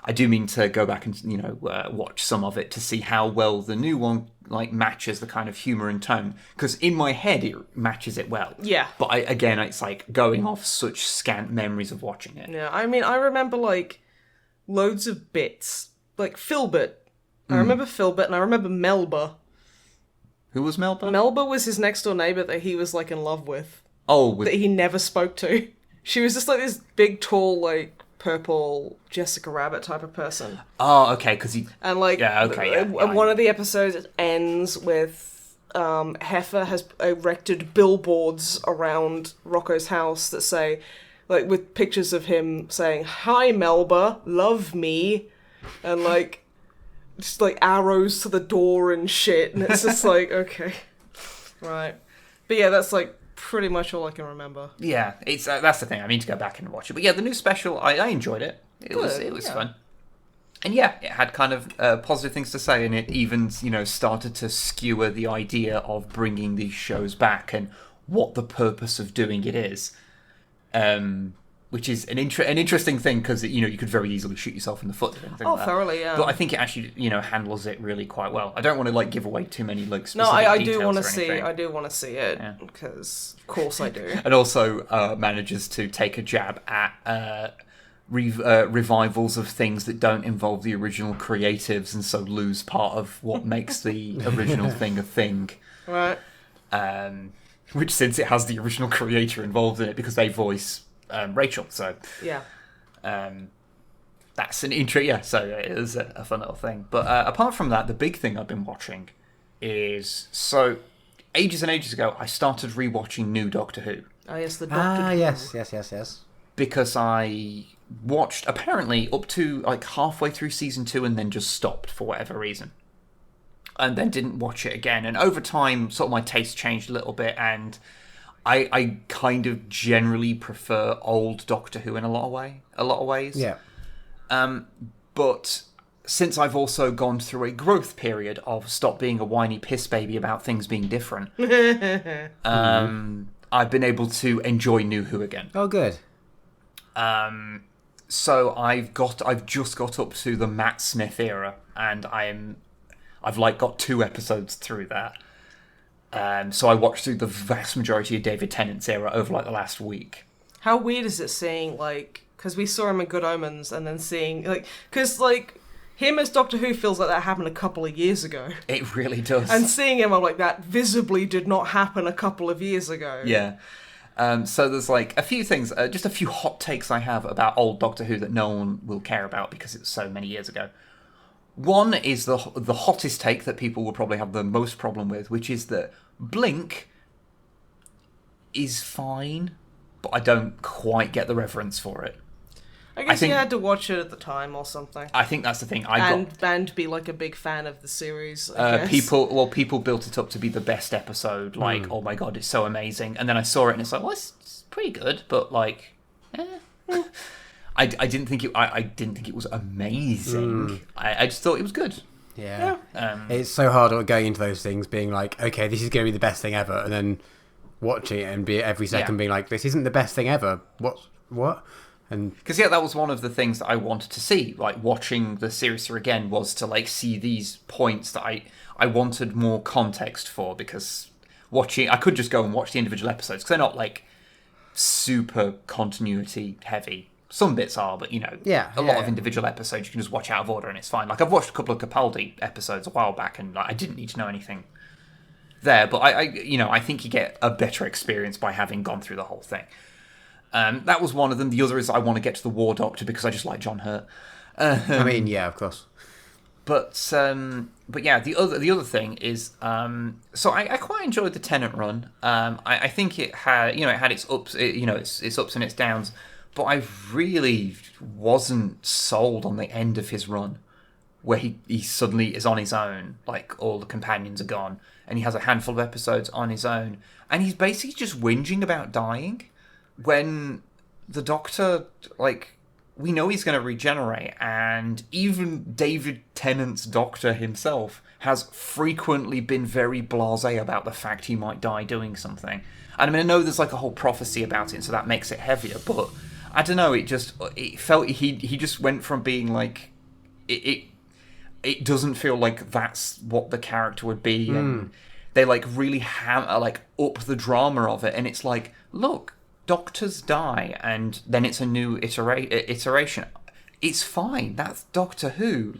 I do mean to go back and watch some of it to see how well the new one like matches the kind of humor and tone, because in my head it matches it well. Yeah. But it's like going off such scant memories of watching it. Yeah, I mean, I remember like loads of bits, like Filbert. I remember Filbert, and I remember Melba. Who was Melba? Melba was his next door neighbor that he was like in love with. Oh, that he never spoke to. She was just like this big, tall, like purple Jessica Rabbit type of person. Oh, okay, because he... And like, and one of the episodes ends with Heifer has erected billboards around Rocko's house that say, like, with pictures of him saying, "Hi Melba, love me," and like just like arrows to the door and shit, and it's just like, okay. Right. But yeah, that's like pretty much all I can remember. Yeah, it's that's the thing. I need to go back and watch it. But yeah, the new special, I enjoyed it. It was fun. And yeah, it had kind of positive things to say, and it even, started to skewer the idea of bringing these shows back and what the purpose of doing it is. Which is an interesting thing, because you could very easily shoot yourself in the foot. Thoroughly, yeah. But I think it actually handles it really quite well. I don't want to give away too many specific No, I details do want to or see. anything. I do want to see it because, of course, I do. And also manages to take a jab at revivals of things that don't involve the original creatives, and so lose part of what makes the original thing a thing. Right. Which, since it has the original creator involved in it, because they voice Rachel, so yeah, that's an intro. Yeah, so it is a fun little thing. But apart from that, the big thing I've been watching is, so ages and ages ago, I started rewatching New Doctor Who. Oh yes, the Doctor Who. Yes. Because I watched apparently up to halfway through season 2 and then just stopped for whatever reason, and then didn't watch it again. And over time, sort of my taste changed a little bit, and I kind of generally prefer old Doctor Who in a lot of ways. Yeah. But since I've also gone through a growth period of stop being a whiny piss baby about things being different, I've been able to enjoy New Who again. Oh, good. So I've just got up to the Matt Smith era, and I've got 2 episodes through that. So I watched through the vast majority of David Tennant's era over the last week. How weird is it seeing because we saw him in Good Omens, and then seeing because him as Doctor Who feels like that happened a couple of years ago. It really does. And seeing him, I'm like, that visibly did not happen a couple of years ago. Yeah. So there's a few things, just a few hot takes I have about old Doctor Who that no one will care about because it's so many years ago. One is the hottest take that people will probably have the most problem with, which is that Blink is fine, but I don't quite get the reference for it. I guess you had to watch it at the time or something. I think that's the thing. And be a big fan of the series. I guess. People built it up to be the best episode. Oh my god, it's so amazing. And then I saw it, and it's well, it's pretty good, but I didn't think it. I didn't think it was amazing. I just thought it was good. Yeah. It's so hard going into those things, being okay, this is going to be the best thing ever, and then watching it and be every second being this isn't the best thing ever. What? And because that was one of the things that I wanted to see, watching the series through again, was to see these points that I wanted more context for, because I could just go and watch the individual episodes because they're not super continuity heavy. Some bits are, but a lot of individual episodes you can just watch out of order and it's fine. I've watched a couple of Capaldi episodes a while back, and I didn't need to know anything there, but I think you get a better experience by having gone through the whole thing. That was one of them. The other is I want to get to the War Doctor because I just like John Hurt. of course. But yeah, the other thing is, so I quite enjoyed the Tennant run. I think it had its ups, its ups and its downs, but I really wasn't sold on the end of his run, where he suddenly is on his own, all the companions are gone, and he has a handful of episodes on his own, and he's basically just whinging about dying. When the Doctor, we know he's going to regenerate, and even David Tennant's Doctor himself has frequently been very blasé about the fact he might die doing something. And I know there's a whole prophecy about it, so that makes it heavier, but I don't know, it felt he just went from being it doesn't feel like that's what the character would be, and they really up the drama of it, and it's look, Doctors die, and then it's a new iteration. It's fine. That's Doctor Who.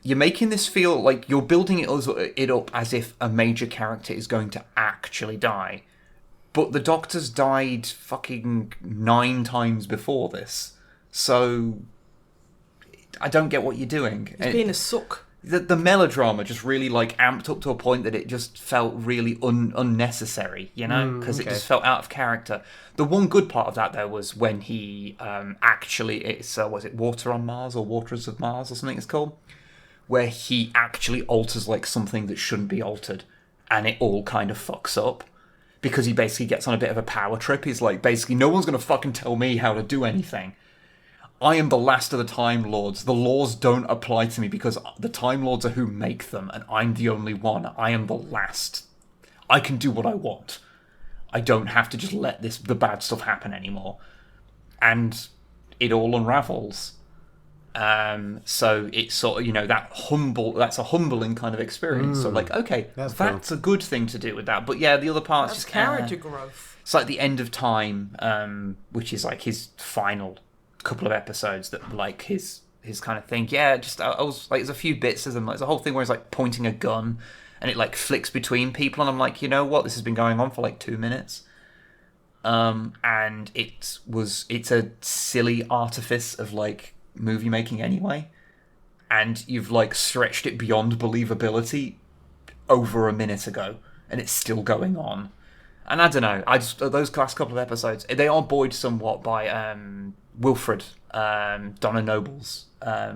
You're making this feel you're building it up as if a major character is going to actually die. But the Doctors died fucking 9 times before this. So I don't get what you're doing. It's being a suck. The melodrama just really amped up to a point that it just felt really unnecessary, because it just felt out of character. The one good part of that, though, was when he was it Water on Mars or Waters of Mars or something it's called, where he actually alters something that shouldn't be altered, and it all kind of fucks up. Because he basically gets on a bit of a power trip. He's like, basically, no one's going to fucking tell me how to do anything. I am the last of the Time Lords. The laws don't apply to me because the Time Lords are who make them, and I'm the only one. I am the last. I can do what I want. I don't have to just let the bad stuff happen anymore. And it all unravels. So it's sort of, that's a humbling kind of experience. So like, okay, that's a good thing to do with that. But yeah, the other parts that's just character growth. It's like the end of time, which is like his final couple of episodes that like his kind of thing. Yeah, just I was like, there's a few bits of them. Like, there's a whole thing where he's like pointing a gun and it like flicks between people, and I'm like, you know what? This has been going on for like 2 minutes. And it's a silly artifice of like movie making anyway, and you've like stretched it beyond believability over a minute ago, and it's still going on. And I don't know, those last couple of episodes, they are buoyed somewhat by Wilfred, Donna Noble's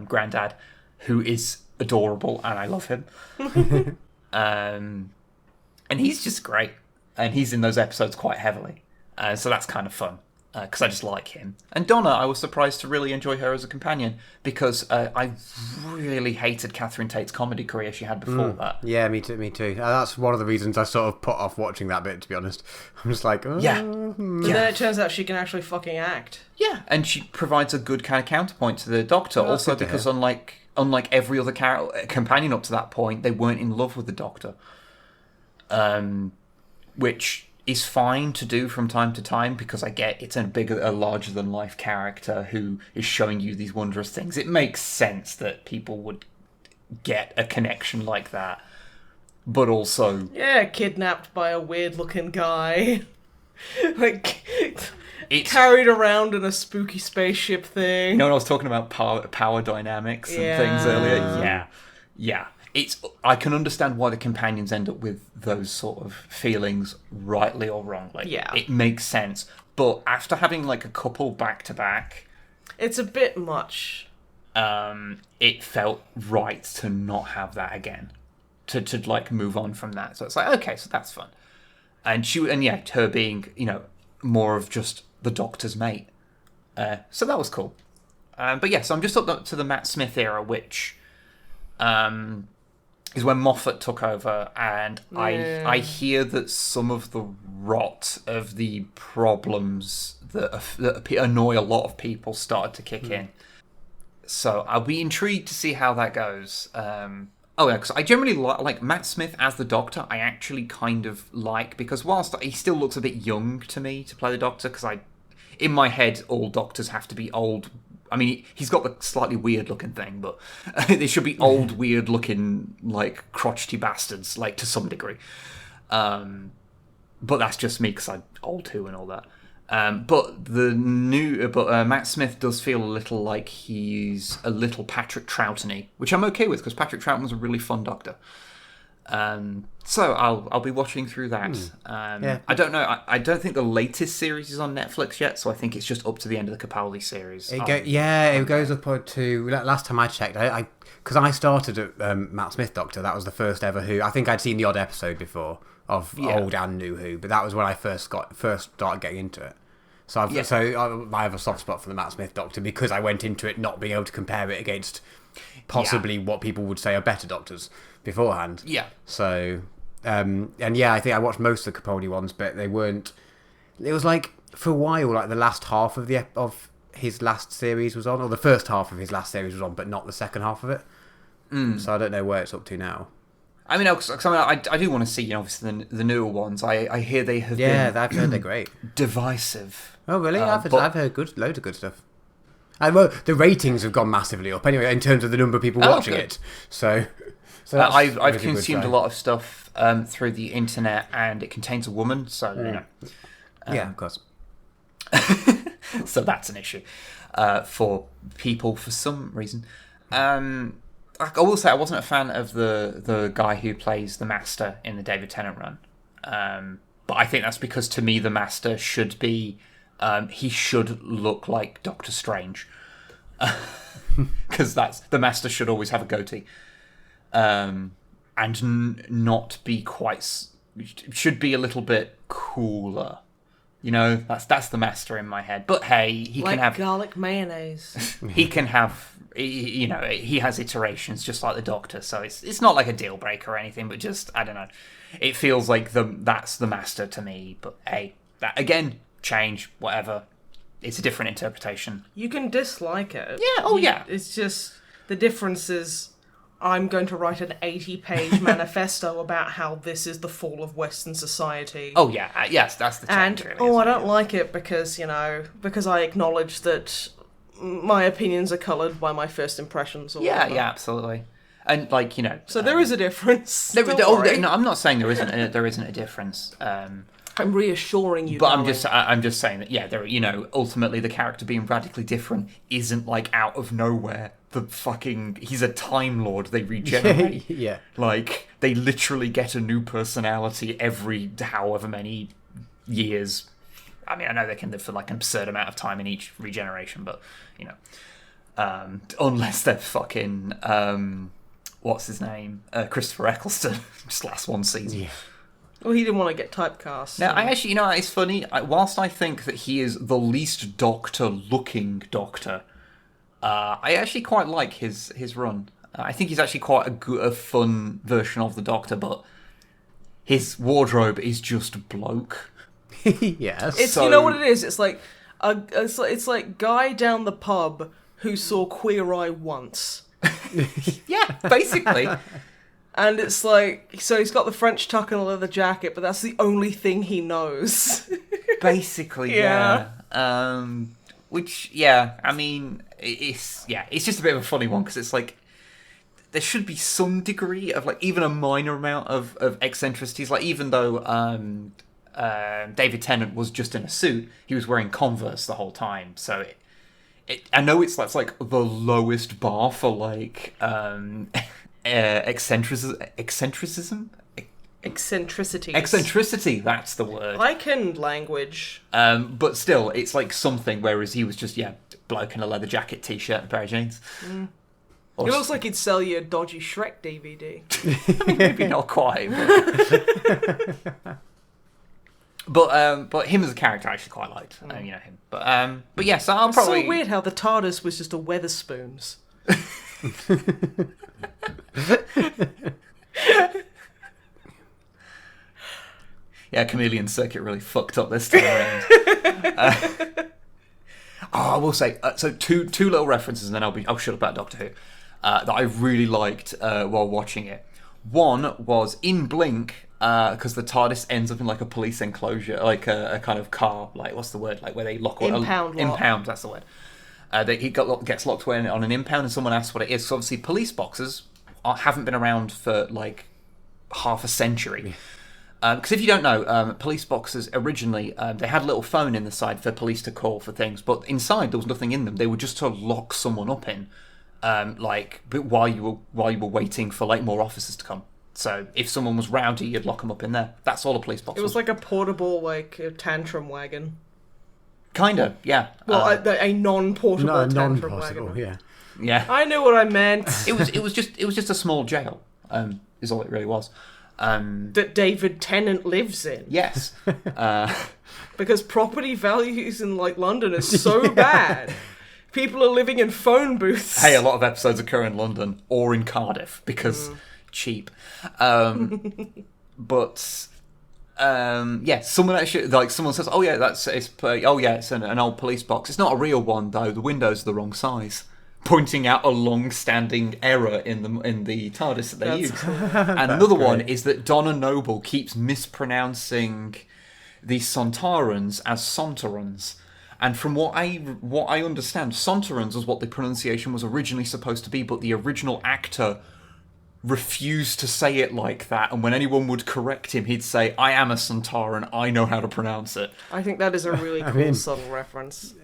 granddad, who is adorable, and I love him. And he's just great, and he's in those episodes quite heavily, so that's kind of fun. Because I just like him. And Donna, I was surprised to really enjoy her as a companion, because I really hated Catherine Tate's comedy career she had before that. Yeah, me too. That's one of the reasons I sort of put off watching that bit, to be honest. I'm just like, But then it turns out she can actually fucking act. Yeah, and she provides a good kind of counterpoint to the Doctor, also because unlike every other companion up to that point, they weren't in love with the Doctor. Which is fine to do from time to time, because I get it's a larger than life character who is showing you these wondrous things. It makes sense that people would get a connection like that, but also kidnapped by a weird looking guy, like it's carried around in a spooky spaceship thing. You know when I was talking about power dynamics and things earlier? Yeah. I can understand why the companions end up with those sort of feelings, rightly or wrongly. Yeah. It makes sense. But after having like a couple back to back, it's a bit much. It felt right to not have that again. To like move on from that. So it's like, okay, so that's fun. And her being, more of just the Doctor's mate. So that was cool. But yeah, so I'm just up to the Matt Smith era, which is when Moffat took over, and I hear that some of the rot of the problems that annoy a lot of people started to kick in. So I'll be intrigued to see how that goes. Because I generally like Matt Smith as the Doctor. I actually kind of like, because whilst he still looks a bit young to me to play the Doctor, because in my head all Doctors have to be old. I mean, he's got the slightly weird-looking thing, but they should be old, weird-looking, like, crotchety bastards, like, to some degree. But that's just me, because I'm old too and all that. But Matt Smith does feel a little like he's a little Patrick Troughton-y, which I'm okay with, because Patrick Troughton was a really fun Doctor. So I'll be watching through that. I don't know. I don't think the latest series is on Netflix yet, so I think it's just up to the end of the Capaldi series. It goes up to last time I checked. Because I started at Matt Smith Doctor. That was the first ever Who. I think I'd seen the odd episode before of old and new Who, but that was when I first started getting into it. So I have a soft spot for the Matt Smith Doctor, because I went into it not being able to compare it against possibly what people would say are better Doctors beforehand. Yeah. So, I think I watched most of the Capaldi ones, but they weren't. It was like, for a while, like the last half of his last series was on, or the first half of his last series was on, but not the second half of it. So I don't know where it's up to now. I mean, I do want to see, obviously, the newer ones. I hear they have been... Yeah, I've heard they're great. Divisive. Oh, really? I've heard loads of good stuff. Well, the ratings have gone massively up, anyway, in terms of the number of people watching it. So I've consumed a lot of stuff through the internet, and it contains a woman, so, yeah, of course. So that's an issue for people for some reason. I will say I wasn't a fan of the guy who plays the Master in the David Tennant run. But I think that's because, to me, the Master should be... he should look like Doctor Strange. Because the Master should always have a goatee. And and not be should be a little bit cooler. You know, that's the master in my head. But hey, he like can have garlic mayonnaise. he can have, you know, he has iterations just like the Doctor. So it's not like a deal breaker or anything, but just, I don't know. It feels like that's the master to me. But hey, that again, change, whatever. It's a different interpretation. You can dislike it. Yeah, oh yeah. It's just, the difference is, I'm going to write an 80-page manifesto about how this is the fall of Western society. Oh yeah, yes, that's the change. And, really, I don't like it because, you know, because I acknowledge that my opinions are coloured by my first impressions. Or whatever. Yeah, absolutely. And, like, you know... So there is a difference. No, I'm not saying there isn't a difference. I'm reassuring you. But darling. I'm just saying that, yeah, there, you know, ultimately the character being radically different isn't, like, out of nowhere. He's a Time Lord, they regenerate. Yeah. Like, they literally get a new personality every however many years. I mean, I know they can live for, like, an absurd amount of time in each regeneration, but, you know, unless they're fucking, what's his name? Christopher Eccleston, just last one season. Yeah. Well, he didn't want to get typecast. Now, I actually, you know, it's funny. Whilst I think that he is the least Doctor-looking Doctor, I actually quite like his run. I think he's actually quite a fun version of the Doctor, but his wardrobe is just bloke. Yes. It's you know what it is. It's like it's like guy down the pub who saw Queer Eye once. Yeah, basically. And it's like, so he's got the French tuck and a leather jacket, but that's the only thing he knows. Basically, Yeah. Which, yeah, I mean, it's just a bit of a funny one, because it's like, there should be some degree of, like, even a minor amount of eccentricities. Like, even though David Tennant was just in a suit, he was wearing Converse the whole time. So I know that's like the lowest bar for, like, eccentricism. Eccentricity, that's the word. I can language. But still, it's like something, whereas he was just, bloke in a leather jacket, t-shirt, and a pair of jeans. It looks like he'd sell you a dodgy Shrek DVD. I mean, maybe not quite. But him as a character, I actually quite liked. You know him. But yeah, so I'll probably... It's so weird how the TARDIS was just a Weatherspoons. Yeah, Chameleon Circuit really fucked up this time around. I will say, so two little references, and then I'll shut up about Doctor Who, that I really liked while watching it. One was in Blink, because the TARDIS ends up in like a police enclosure, like a kind of car, like what's the word, like where they lock impound. Impound, that's the word. He gets locked away on an impound, and someone asks what it is. So obviously, police boxes haven't been around for like half a century. Because if you don't know, police boxes originally they had a little phone in the side for police to call for things, but inside there was nothing in them. They were just to lock someone up in, but while you were waiting for like more officers to come. So if someone was rowdy, you'd lock them up in there. That's all a police box. It was like a portable, like a tantrum wagon. Kinda, yeah. Well, a non-portable tantrum wagon. Yeah. Yeah. I knew what I meant. It was just a small jail. Is all it really was. That David Tennant lives in. Yes. Because property values in like London are so bad. People are living in phone booths. Hey, a lot of episodes occur in London or in Cardiff because cheap. But someone actually someone says, "Oh yeah, it's an old police box. It's not a real one though. The windows are the wrong size." Pointing out a long-standing error in the TARDIS that they use. And another one is that Donna Noble keeps mispronouncing the Sontarans as Sontarans. And from what I understand, Sontarans was what the pronunciation was originally supposed to be, but the original actor refused to say it like that. And when anyone would correct him, he'd say, "I am a Sontaran. I know how to pronounce it." I think that is a really cool subtle reference.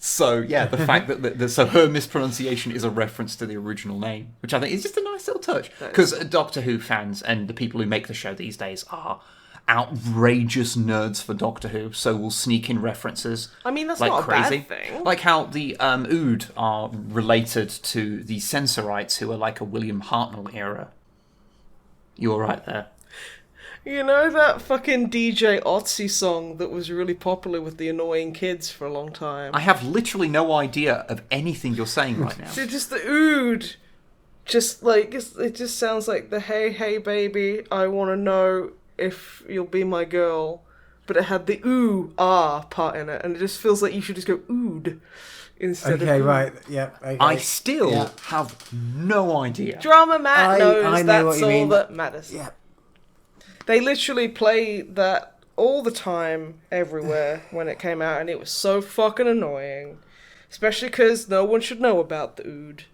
So, yeah, the fact that so her mispronunciation is a reference to the original name, which I think is just a nice little touch. Because Doctor Who fans and the people who make the show these days are outrageous nerds for Doctor Who, so will sneak in references. I mean, that's like not crazy. a bad thing. Like how the Ood are related to the Censorites, who are like a William Hartnell era. You're right there. You know that fucking DJ Otzi song that was really popular with the annoying kids for a long time? I have literally no idea of anything you're saying right now. Dude, just the ood. Just like, it just sounds like the hey baby, I want to know if you'll be my girl. But it had the ooh, ah part in it. And it just feels like you should just go ood instead of Okay, ooh. right. Yeah. Okay. I still have no idea. Drama Matt knows I know that's what you all mean. that matters. Yeah. They literally play that all the time, everywhere, when it came out, and it was so fucking annoying. Especially because no one should know about the ood.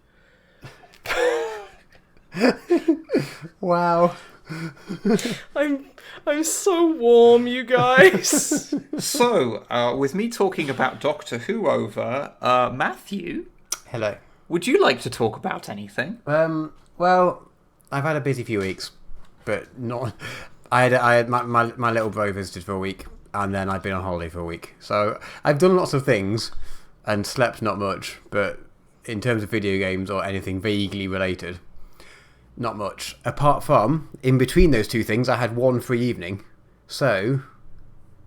Wow. I'm so warm, you guys. So, with me talking about Doctor Who over, Matthew, Hello. would you like to talk about anything? Well, I've had a busy few weeks, but not. I had my little bro visited for a week, and then I've been on holiday for a week. So I've done lots of things, and slept not much. But in terms of video games or anything vaguely related, not much. Apart from, in between those two things, I had one free evening. So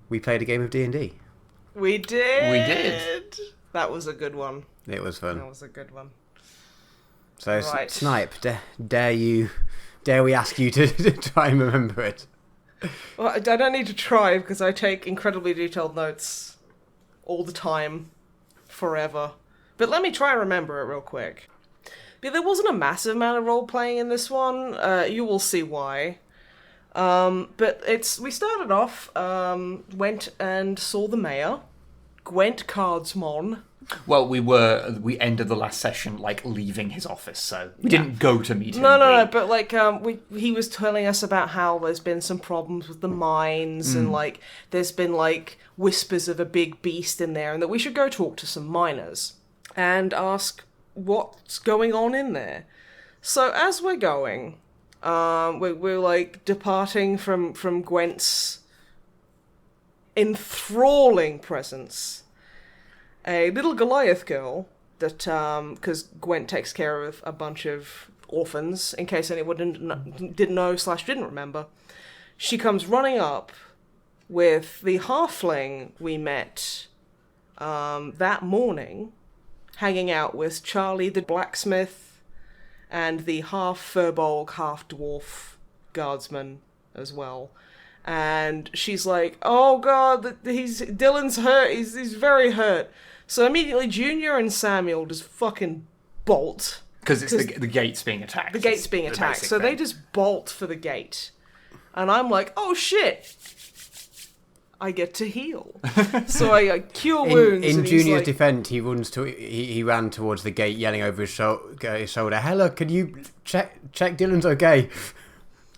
we played a game of D&D. We did. We did. That was a good one. It was fun. That was a good one. So Right. Snipe, dare we ask you to try and remember it? Well, I don't need to try because I take incredibly detailed notes all the time, forever. But let me try and remember it real quick. But there wasn't a massive amount of role playing in this one. You will see why. But we started off, went and saw the mayor, Gwent Cardsmon. Well, we ended the last session, like, leaving his office, so we didn't go to meet him. No, but like, he was telling us about how there's been some problems with the mines, and like, there's been like whispers of a big beast in there, and that we should go talk to some miners and ask what's going on in there. So as we're going, we're like departing from Gwent's enthralling presence. A little Goliath girl that, because Gwent takes care of a bunch of orphans, in case anyone didn't know / didn't remember. She comes running up with the halfling we met that morning, hanging out with Charlie the blacksmith and the half furbolg, half dwarf guardsman as well. And she's like, "Oh God, Dylan's hurt. He's very hurt." So immediately, Junior and Samuel just fucking bolt. Because it's the gate's being attacked. The gate's being attacked, so they just bolt for the gate. And I'm like, "Oh shit, I get to heal." So I cure wounds. In and Junior's like, defence, he ran towards the gate, yelling over his shoulder, "Hella, can you check Dylan's okay?"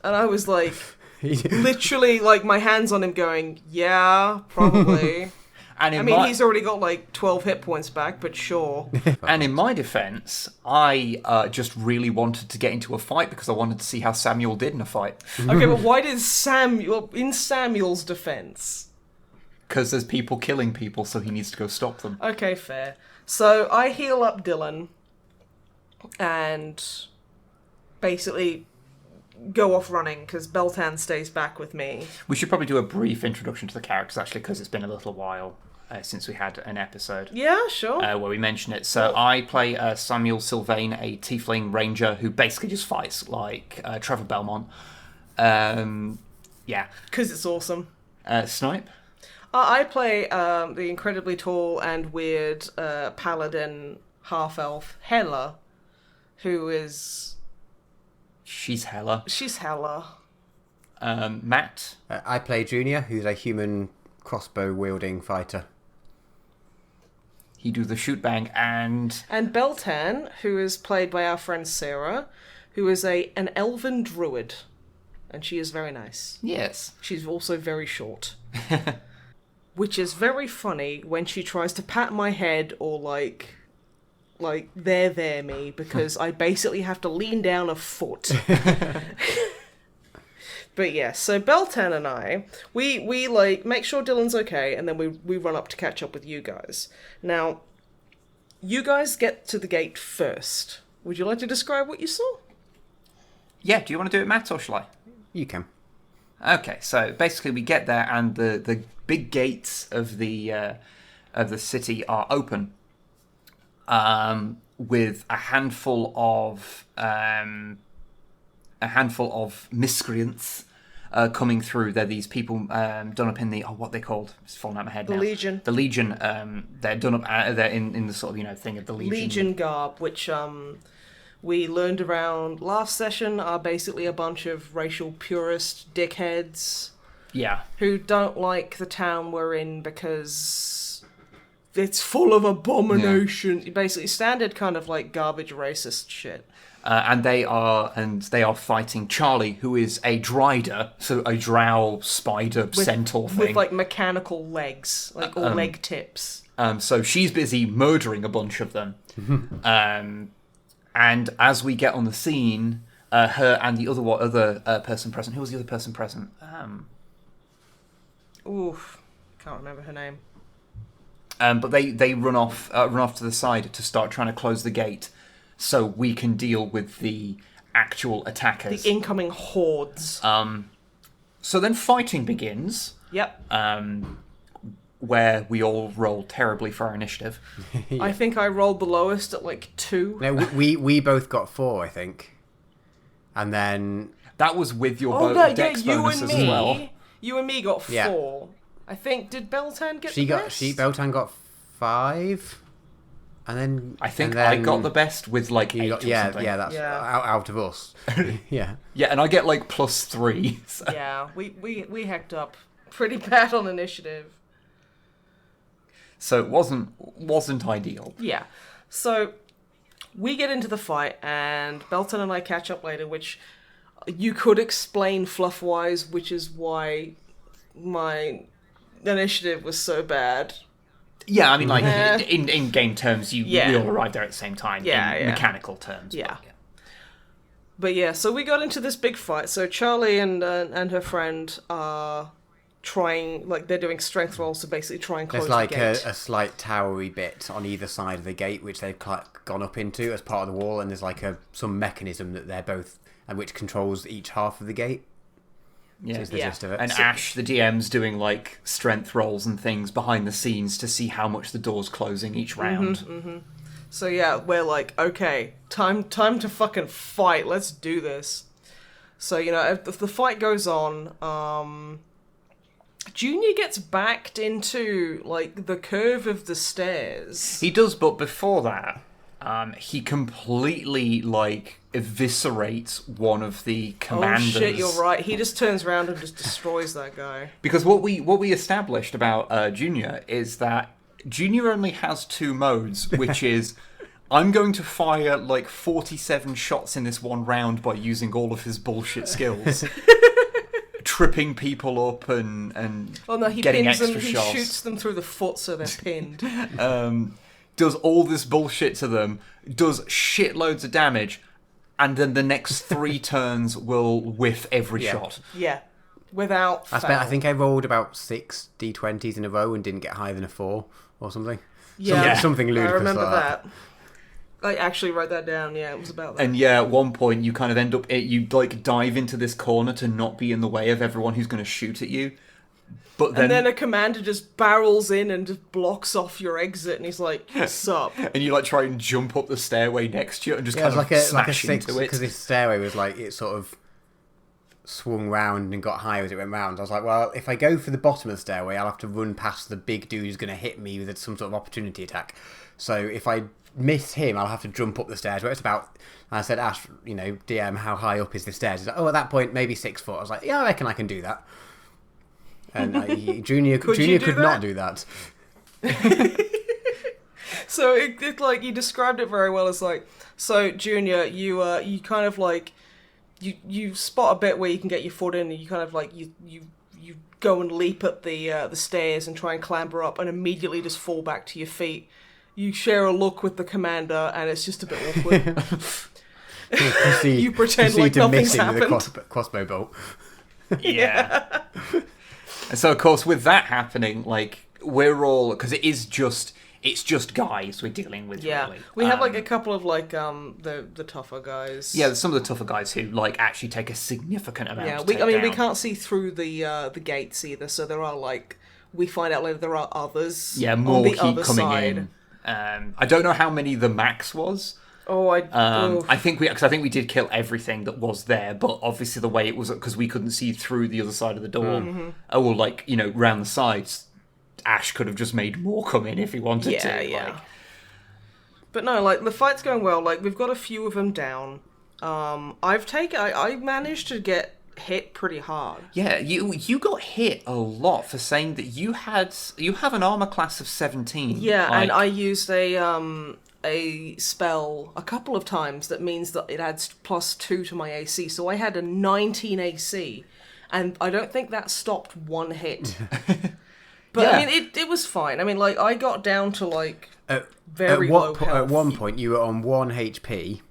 And I was like, literally, like my hands on him, going, "Yeah, probably." And he's already got like 12 hit points back, but sure. And in my defence, I just really wanted to get into a fight because I wanted to see how Samuel did in a fight. Okay, but why did in Samuel's defence? Because there's people killing people, so he needs to go stop them. Okay, fair. So I heal up Dylan and basically go off running because Beltan stays back with me. We should probably do a brief introduction to the characters, actually, because it's been a little while since we had an episode. Yeah, sure. Where we mention it. So I play Samuel Sylvain, a tiefling ranger who basically just fights like Trevor Belmont. Yeah. Because it's awesome. Snipe? I play the incredibly tall and weird paladin half-elf Hela, who is... She's Hela. She's Hela. Matt? I play Junior, who's a human crossbow-wielding fighter. He do the shoot bang and... And Beltan, who is played by our friend Sarah, who is an elven druid. And she is very nice. Yes. She's also very short. Which is very funny when she tries to pat my head or like there me, because I basically have to lean down a foot. But yeah, so Beltan and I, we like make sure Dylan's okay, and then we run up to catch up with you guys. Now, you guys get to the gate first. Would you like to describe what you saw? Yeah, do you want to do it, Matt, or shall I? You can. Okay, so basically we get there and the big gates of the city are open, with a handful of miscreants coming through. They're these people done up in the what they called? It's falling out of my head now. Legion. The Legion. They're done up. They're in the sort of thing of the Legion. Legion garb, which we learned around last session are basically a bunch of racial purist dickheads. Yeah. Who don't like the town we're in because it's full of abomination. Yeah. Basically, standard kind of like garbage racist shit. And they are fighting Charlie, who is a Drider, so a drow spider centaur thing with like mechanical legs, like or leg tips. So she's busy murdering a bunch of them. And as we get on the scene, her and the other person present. Who was the other person present? Oof, can't remember her name. But they run off to the side to start trying to close the gate, so we can deal with the actual attackers, the incoming hordes. So then fighting begins. Yep. Where we all rolled terribly for our initiative. Yeah. I think I rolled the lowest at like 2. No, we both got 4, I think, and then that was with your dex bonuses as well. You and me got 4. Yeah. I think, did Beltan get the best? Beltan got 5, and then I think I got the best with like 8 or something. Yeah, that's out of us. Yeah. Yeah, and I get like +3. So. Yeah, we hacked up pretty bad on initiative. So it wasn't ideal. Yeah. So we get into the fight, and Belton and I catch up later, which you could explain fluff-wise, which is why my initiative was so bad. Yeah, I mean, like, in game terms, we all arrived there at the same time. In mechanical terms. Yeah. But yeah, so we got into this big fight. So Charlie and her friend are trying, like, they're doing strength rolls to basically try and close the gate. There's like a slight towery bit on either side of the gate, which they've gone up into as part of the wall, and there's like some mechanism that they're both, and which controls each half of the gate. Yeah, is the gist of it. And Ash, the DM's doing like strength rolls and things behind the scenes to see how much the door's closing each round. Mm-hmm. So yeah, we're like, okay, time to fucking fight. Let's do this. So if the fight goes on, Junior gets backed into like the curve of the stairs. He does, but before that, he completely like eviscerates one of the commanders. Oh shit, you're right. He just turns around and just destroys that guy. Because what we established about Junior is that Junior only has 2 modes, which is I'm going to fire like 47 shots in this one round by using all of his bullshit skills. Tripping people up and he getting pins extra them, shots. He shoots them through the foot so they're pinned. Does all this bullshit to them, does shitloads of damage, and then the next 3 turns will whiff every shot. Yeah, without fail. I think I rolled about 6 d20s in a row and didn't get higher than a 4 or something. Yeah, something ludicrous. I remember like that. I actually wrote that down. Yeah, it was about that. And yeah, at one point you kind of end up, you like dive into this corner to not be in the way of everyone who's going to shoot at you. But then, and then a commander just barrels in and just blocks off your exit, and he's like, "Sup?" And you like try and jump up the stairway next to you and just kind of smash into it. Because this stairway was like, it sort of swung round and got higher as it went round. I was like, well, if I go for the bottom of the stairway, I'll have to run past the big dude who's going to hit me with some sort of opportunity attack. So if I miss him, I'll have to jump up the stairs. Where it's about, and I said, Ash, DM, how high up is the stairs? He's like, at that point, maybe 6 foot. I was like, yeah, I reckon I can do that. And Junior could not do that. So it like, you described it very well as like, so Junior, you kind of like, you spot a bit where you can get your foot in, and you kind of like, you go and leap at the stairs and try and clamber up, and immediately just fall back to your feet. You share a look with the commander, and it's just a bit awkward. You pretend like nothing's happened. With a crossbow bolt. Yeah. And so, of course, with that happening, like, we're all... Because it It's just guys we're dealing with, Yeah, really. we have like a couple of like the tougher guys. Yeah, some of the tougher guys who like actually take a significant amount. Yeah, to we take down. can't see through the gates either, so there are like we find out later there are others. Yeah, more on the keep other coming side. in. I don't know how many the max was. Oh, I think we did kill everything that was there, but obviously the way it was, because we couldn't see through the other side of the door, or like, you know, round the sides, Ash could have just made more come in if he wanted to. Yeah. Like. But no, like the fight's going well. Like we've got a few of them down. I managed to get hit pretty hard. Yeah, you got hit a lot for saying that you have an armor class of 17. Yeah, like, and I used a spell a couple of times that means that it adds +2 to my AC. So I had a 19 AC, and I don't think that stopped one hit. But Yeah. I mean, it was fine. I mean, like I got down to like very at low health. At one point, you were on 1 HP,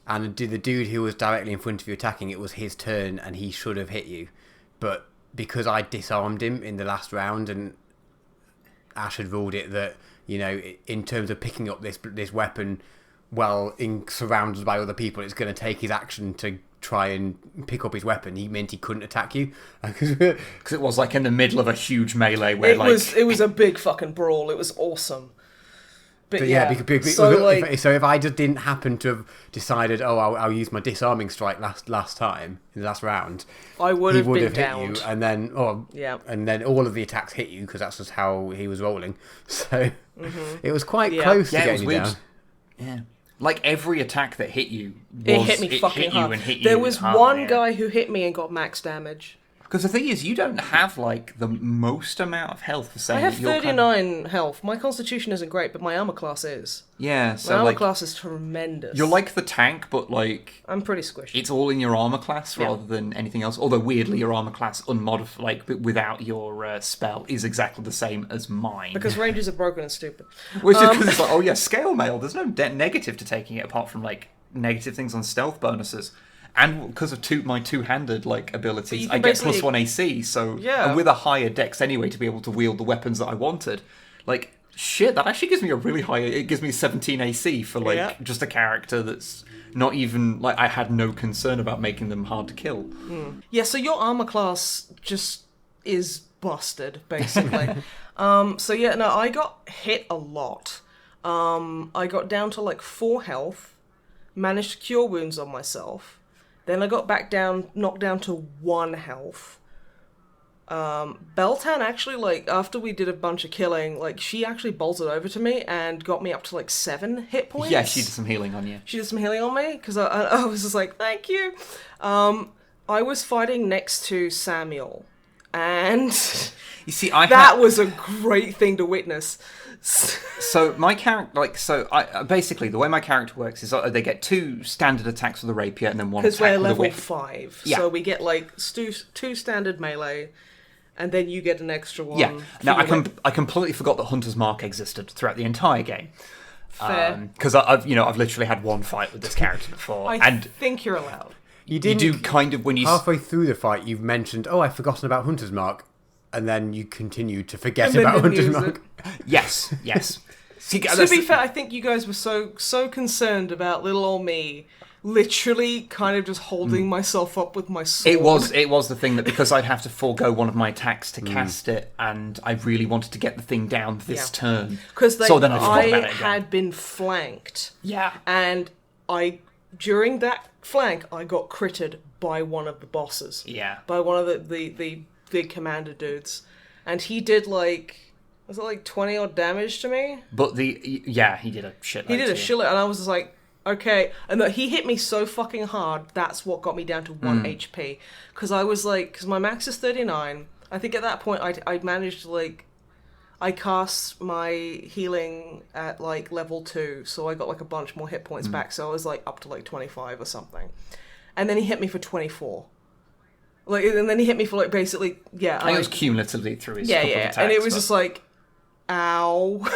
and the dude who was directly in front of you attacking, it was his turn, and he should have hit you. But because I disarmed him in the last round, and Ash had ruled it that, you know, in terms of picking up this weapon while surrounded by other people, it's going to take his action to try and pick up his weapon. He meant he couldn't attack you. Because it was like in the middle of a huge melee where It was a big fucking brawl. It was awesome. But yeah, so if I just didn't happen to have decided, I'll use my disarming strike last time in the last round, I would have been hit downed. you, and then and then all of the attacks hit you because that's just how he was rolling. So it was quite close to getting you down. Yeah. Like every attack that hit you, It hit me fucking hard. There was one guy who hit me and got max damage. Because the thing is, you don't have like the most amount of health for saying I have that you're 39 health. My constitution isn't great, but my armor class is. Yeah, so my armor like class is tremendous. you're like the tank, but like I'm pretty squishy. it's all in your armor class rather than anything else. Although weirdly, your armor class unmodified, like without your spell, is exactly the same as mine. Because ranges are broken and stupid. Which is because it's like, oh yeah, scale mail. There's no negative to taking it apart from like negative things on stealth bonuses. And because of my two-handed like abilities, I get +1 AC. So and with a higher dex anyway to be able to wield the weapons that I wanted. Like shit, that actually gives me a really high. It gives me 17 AC for like just a character that's not even like I had no concern about making them hard to kill. Yeah, so your armor class just is busted basically. I got hit a lot. I got down to like 4 health, managed to cure wounds on myself. Then I got knocked down to 1 health. Beltan actually, like, after we did a bunch of killing, like, she actually bolted over to me and got me up to, like, 7 hit points. Yeah, she did some healing on you. She did some healing on me, because I was just like, thank you. I was fighting next to Samuel, and you see, that was a great thing to witness. So my character, basically the way my character works is they get 2 standard attacks with a rapier and then 1 attack with a whip. Because we're level 5, so we get like 2 standard melee, and then you get an extra one. Yeah. Now I completely forgot that Hunter's Mark existed throughout the entire game. Fair. Because I've literally had 1 fight with this character before. I think you're allowed. You do kind of when you halfway through the fight, you've mentioned, I've forgotten about Hunter's Mark. And then you continue to forget about Hunter's Mark. Yes. See, to be fair, I think you guys were so concerned about little old me, literally kind of just holding myself up with my sword. It was the thing that because I'd have to forego one of my attacks to cast it, and I really wanted to get the thing down this turn. Because so then I had been flanked. Yeah. And during that flank, I got critted by one of the bosses. Yeah. By one of the big commander dudes, and he did was it like 20 odd damage to me? But he did a shitload. He did a shitload, and I was just like, okay. And he hit me so fucking hard. That's what got me down to 1 HP. Because I was like, because my max is 39. I think at that point I managed to I cast my healing at like level 2, so I got like a bunch more hit points back. So I was like up to like 25 or something, and then he hit me for 24. And then he hit me for basically, I think it was cumulatively through his couple of attacks, and it was just like, ow.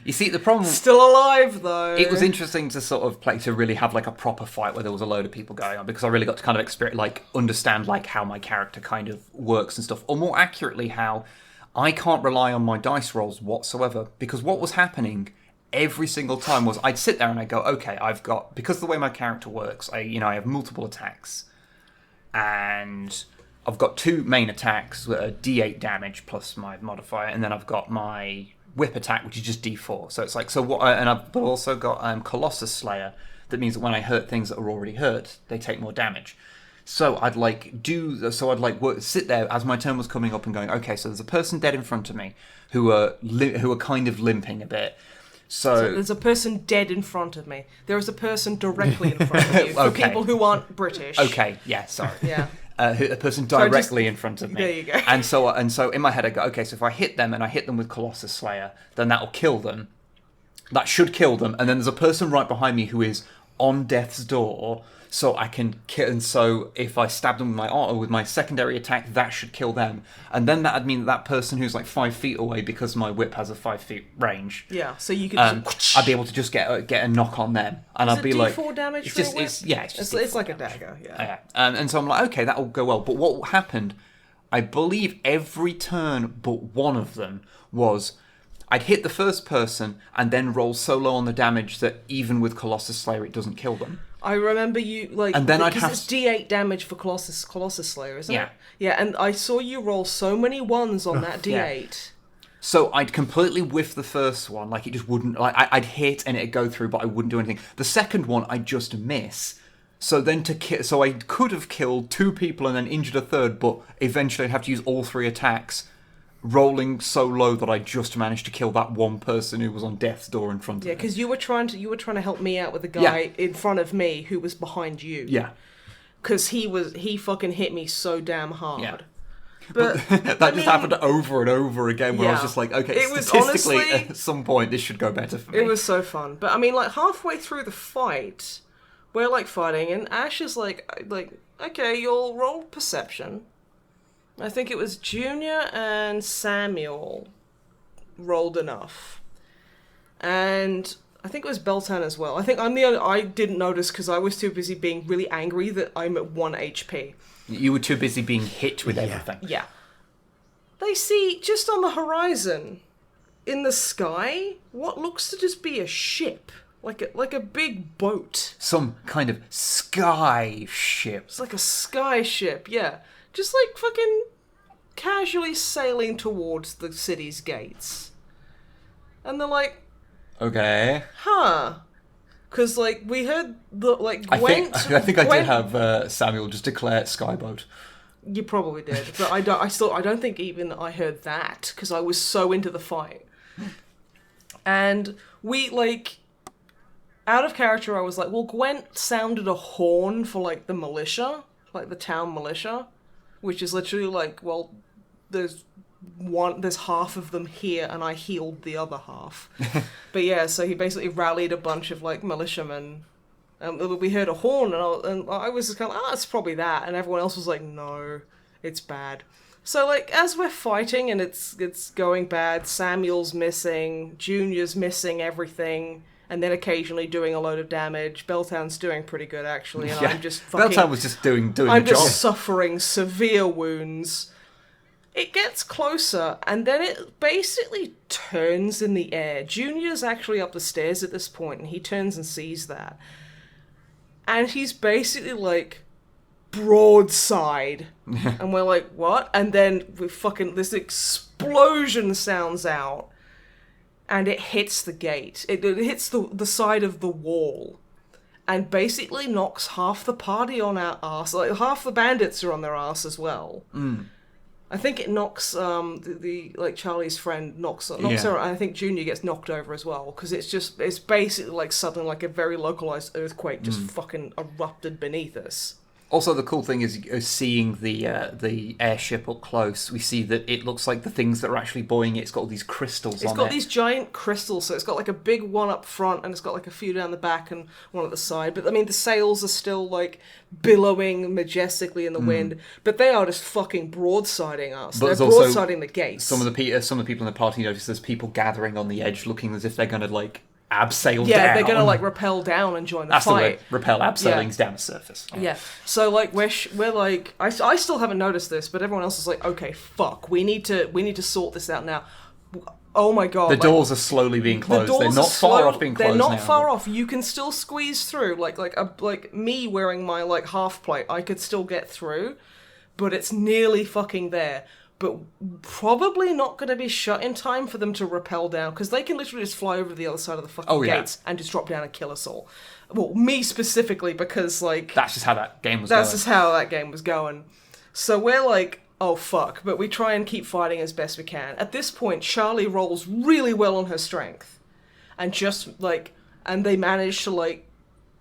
You see, the problem... Still alive, though. It was interesting to sort of play, to really have a proper fight where there was a load of people going on, because I really got to kind of understand how my character kind of works and stuff, or more accurately how I can't rely on my dice rolls whatsoever, because what was happening every single time was I'd sit there and I'd go, okay, I've got, because of the way my character works, I have multiple attacks, and I've got 2 main attacks, D8 damage plus my modifier, and then I've got my whip attack, which is just D4. So it's like, and I've also got Colossus Slayer. That means that when I hurt things that are already hurt, they take more damage. So I'd sit there as my turn was coming up and going, okay, so there's a person dead in front of me who are kind of limping a bit. So there's a person dead in front of me. There is a person directly in front of you. For Okay. people who aren't British. Okay, yeah, sorry. Yeah. A person directly in front of me. There you go. And so in my head I go, okay, so if I hit them and I hit them with Colossus Slayer, then that'll kill them. That should kill them. And then there's a person right behind me who is on death's door, so I can kill. And so if I stab them with my secondary attack, that should kill them. And then that'd mean that person who's like 5 feet away, because my whip has a 5 feet range. Yeah, so you could. I'd be able to just get a knock on them, and I'd be like, D4 damage it's for a just, whip? it's like a dagger. Yeah. yeah. And so I'm like, okay, that'll go well. But what happened? I believe every turn but one of them was I'd hit the first person and then roll so low on the damage that even with Colossus Slayer, it doesn't kill them. I remember you and then because it's D8 damage for Colossus Slayer, isn't Yeah. it? Yeah, and I saw you roll so many ones on that D8. Yeah. So I'd completely whiff the first one, like it just wouldn't. Like I'd hit and it'd go through, but I wouldn't do anything. The second one, I'd just miss. So then so I could have killed 2 people and then injured a third, but eventually I'd have to use all 3 attacks, rolling so low that I just managed to kill that one person who was on death's door in front of me. Yeah, because you were trying to help me out with the guy in front of me who was behind you. Yeah. Because he fucking hit me so damn hard. Yeah. But that just happened over and over again, where I was just like, okay, it was statistically, honestly, at some point, this should go better for me. It was so fun. But I mean, like, halfway through the fight, we're, like, fighting, and Ash is like, okay, you'll roll perception. I think it was Junior and Samuel rolled enough. And I think it was Beltan as well. I think I didn't notice because I was too busy being really angry that I'm at 1 HP. You were too busy being hit with everything. Yeah. They see, just on the horizon, in the sky, what looks to just be a ship. Like a big boat. Some kind of sky ship. It's like a sky ship, yeah. Just like fucking casually sailing towards the city's gates. And they're like, okay. huh. Because, like, we heard Gwent... I think I did have Samuel just declare skyboat. You probably did, but I don't think even I heard that, because I was so into the fight. And we, like, out of character, I was like, well, Gwent sounded a horn for, like, the militia, like the town militia, which is literally like, well, there's half of them here, and I healed the other half. But yeah, so he basically rallied a bunch of, like, militiamen. We heard a horn, and I was just kind of, it's probably that. And everyone else was like, no, it's bad. So, like, as we're fighting and it's going bad, Samuel's missing, Junior's missing everything, and then occasionally doing a load of damage. Beltan's doing pretty good, actually, and I'm just fucking... Beltan was just doing I'm the job. just suffering severe wounds. It gets closer, and then it basically turns in the air. Junior's actually up the stairs at this point, and he turns and sees that. And he's basically like, broadside. And we're like, what? And then this explosion sounds out. And it hits the gate. It hits the side of the wall. And basically knocks half the party on our arse. Like, half the bandits are on their arse as well. Mm. I think it knocks like Charlie's friend knocks her, and I think Junior gets knocked over as well, because it's basically like suddenly like a very localized earthquake just fucking erupted beneath us. Also, the cool thing is seeing the airship up close. We see that it looks like the things that are actually buoying it. It's got all these crystals on it. It's got these giant crystals, so it's got like a big one up front, and it's got like a few down the back and one at the side. But I mean, the sails are still like billowing majestically in the wind, but they are just fucking broadsiding us. But they're broadsiding the gates. Some of the people in the party notice there's people gathering on the edge, looking as if they're going to like abseil down. Yeah, they're gonna like rappel down and join the That's fight. the word. Repel abseiling's down the surface. Yeah. So like we're like I still haven't noticed this, but everyone else is like, okay, fuck, we need to sort this out now. Oh my god! The doors are slowly being closed. They're not far off being closed. They're not now. far off. You can still squeeze through. Like me wearing my like half plate, I could still get through, but it's nearly fucking there. But probably not going to be shut in time for them to rappel down, because they can literally just fly over to the other side of the fucking gates and just drop down and kill us all. Well, me specifically, because like that's just how that game was going. That's just how that game was going. So we're like, oh fuck, but we try and keep fighting as best we can. At this point, Charlie rolls really well on her strength. And and they manage to like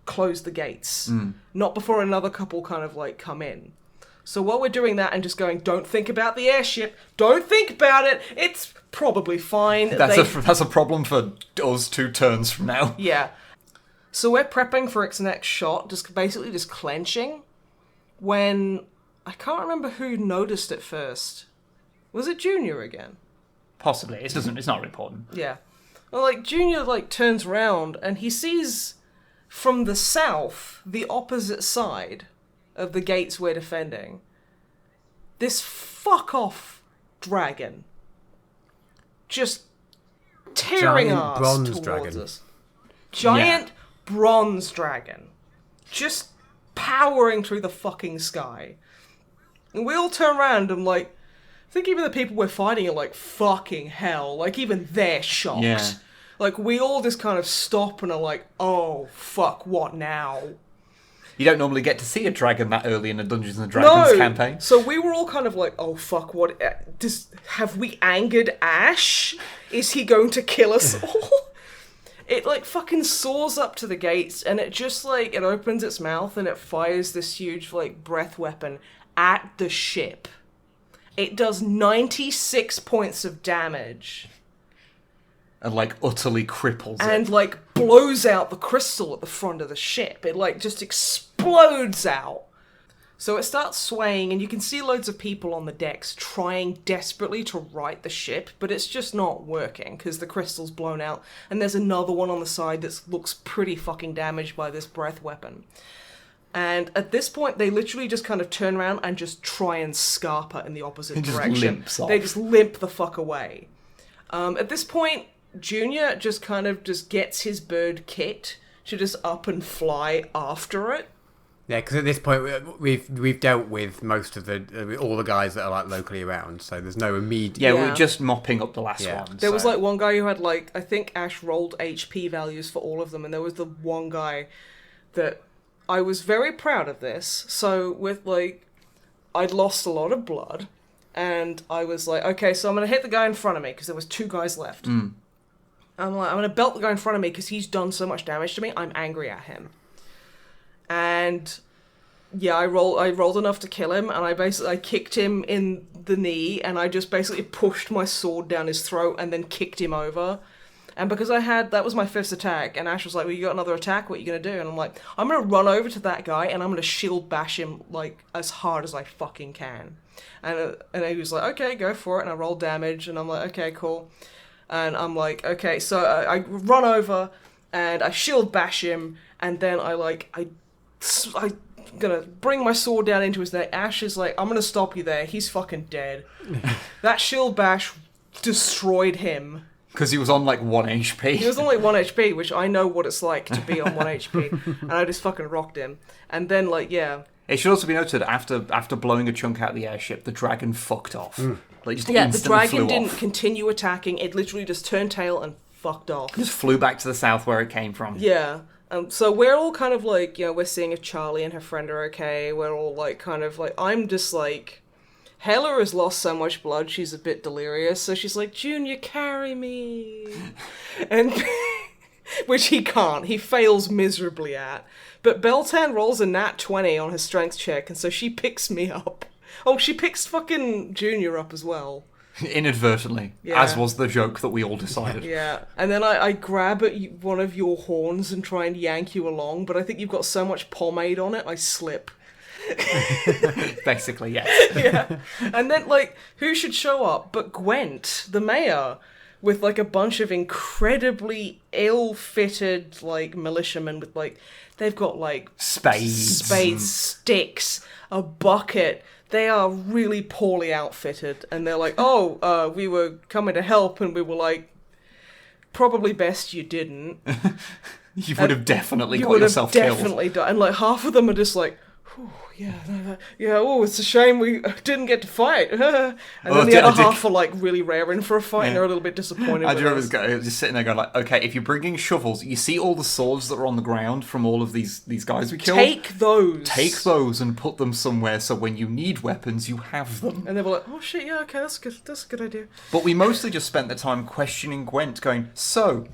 close the gates. Not before another couple kind of like come in. So while we're doing that and just going, don't think about the airship, don't think about it, it's probably fine. That's a problem for us 2 turns from now. Yeah. So we're prepping for its next shot, just clenching, when I can't remember who noticed it first. Was it Junior again? Possibly. It's not really important. Yeah. Well, like Junior turns around and he sees from the south, the opposite side of the gates we're defending, this fuck off dragon just tearing ass towards us. Giant bronze dragon just powering through the fucking sky. And we all turn around and like, I think even the people we're fighting are like, fucking hell. Like even they're shocked. Yeah. Like we all just kind of stop and are like, oh fuck, what now? You don't normally get to see a dragon that early in a Dungeons and Dragons campaign. So we were all kind of like, oh fuck, what? Have we angered Ash? Is he going to kill us all? It like fucking soars up to the gates and it just like, it opens its mouth and it fires this huge like breath weapon at the ship. It does 96 points of damage. And like utterly cripples it. And like blows out the crystal at the front of the ship. It like just explodes out. So it starts swaying and you can see loads of people on the decks trying desperately to right the ship, but it's just not working because the crystal's blown out and there's another one on the side that looks pretty fucking damaged by this breath weapon. And at this point, they literally just kind of turn around and just try and scarper in the opposite direction. They just limp the fuck away. At this point, Junior just kind of just gets his bird kit to just up and fly after it. Yeah, because at this point we've dealt with most of all the guys that are like locally around, so there's no immediate. Yeah, we're just mopping up the last one. There was like one guy who had like, I think Ash rolled HP values for all of them, and there was the one guy that I was very proud of this. So with like, I'd lost a lot of blood, and I was like, okay, so I'm gonna hit the guy in front of me because there was 2 guys left. I'm like, I'm gonna belt the guy in front of me because he's done so much damage to me. I'm angry at him. And yeah, I rolled enough to kill him, and I kicked him in the knee, and I just basically pushed my sword down his throat and then kicked him over. And because that was my 5th attack, and Ash was like, well, you got another attack, what are you gonna do? And I'm like, I'm gonna run over to that guy, and I'm gonna shield bash him, like, as hard as I fucking can. And he was like, okay, go for it, and I rolled damage, and I'm like, okay, cool. And I'm like, okay, so I run over, and I shield bash him, and then I'm gonna bring my sword down into his neck. Ash is like, I'm gonna stop you there, he's fucking dead. That shield bash destroyed him. Because he was on like 1 HP. He was on like 1 HP, which I know what it's like to be on 1 HP. And I just fucking rocked him. And then like, yeah. It should also be noted, after blowing a chunk out of the airship, the dragon fucked off. Like, just the dragon didn't continue attacking. It literally just turned tail and fucked off. Just flew back to the south where it came from. Yeah. So we're all kind of like, you know, we're seeing if Charlie and her friend are okay. We're all like, kind of like, I'm just like, Hela has lost so much blood, she's a bit delirious. So she's like, Junior, carry me. And which he can't. He fails miserably at. But Beltan rolls a nat 20 on her strength check, and so she picks me up. Oh, she picks fucking Junior up as well. Inadvertently, as was the joke that we all decided. Yeah, and then I grab at one of your horns and try and yank you along, but I think you've got so much pomade on it, I slip. Basically, yes. Yeah. And then, like, who should show up but Gwent, the mayor, with like a bunch of incredibly ill-fitted like militiamen with like they've got like spades, sticks, a bucket. They are really poorly outfitted, and they're like, "Oh, we were coming to help," and we were like, "Probably best you didn't." You would have definitely got yourself killed. Definitely died. And like half of them are just like, oh, it's a shame we didn't get to fight. And then the other half are like really raring for a fight, and they're a little bit disappointed. I do remember just sitting there going like, okay, if you're bringing shovels, you see all the swords that are on the ground from all of these guys we killed. Take those and put them somewhere, so when you need weapons, you have them. And they were like, oh shit, yeah, okay, that's good. That's a good idea. But we mostly just spent the time questioning Gwent, going, so,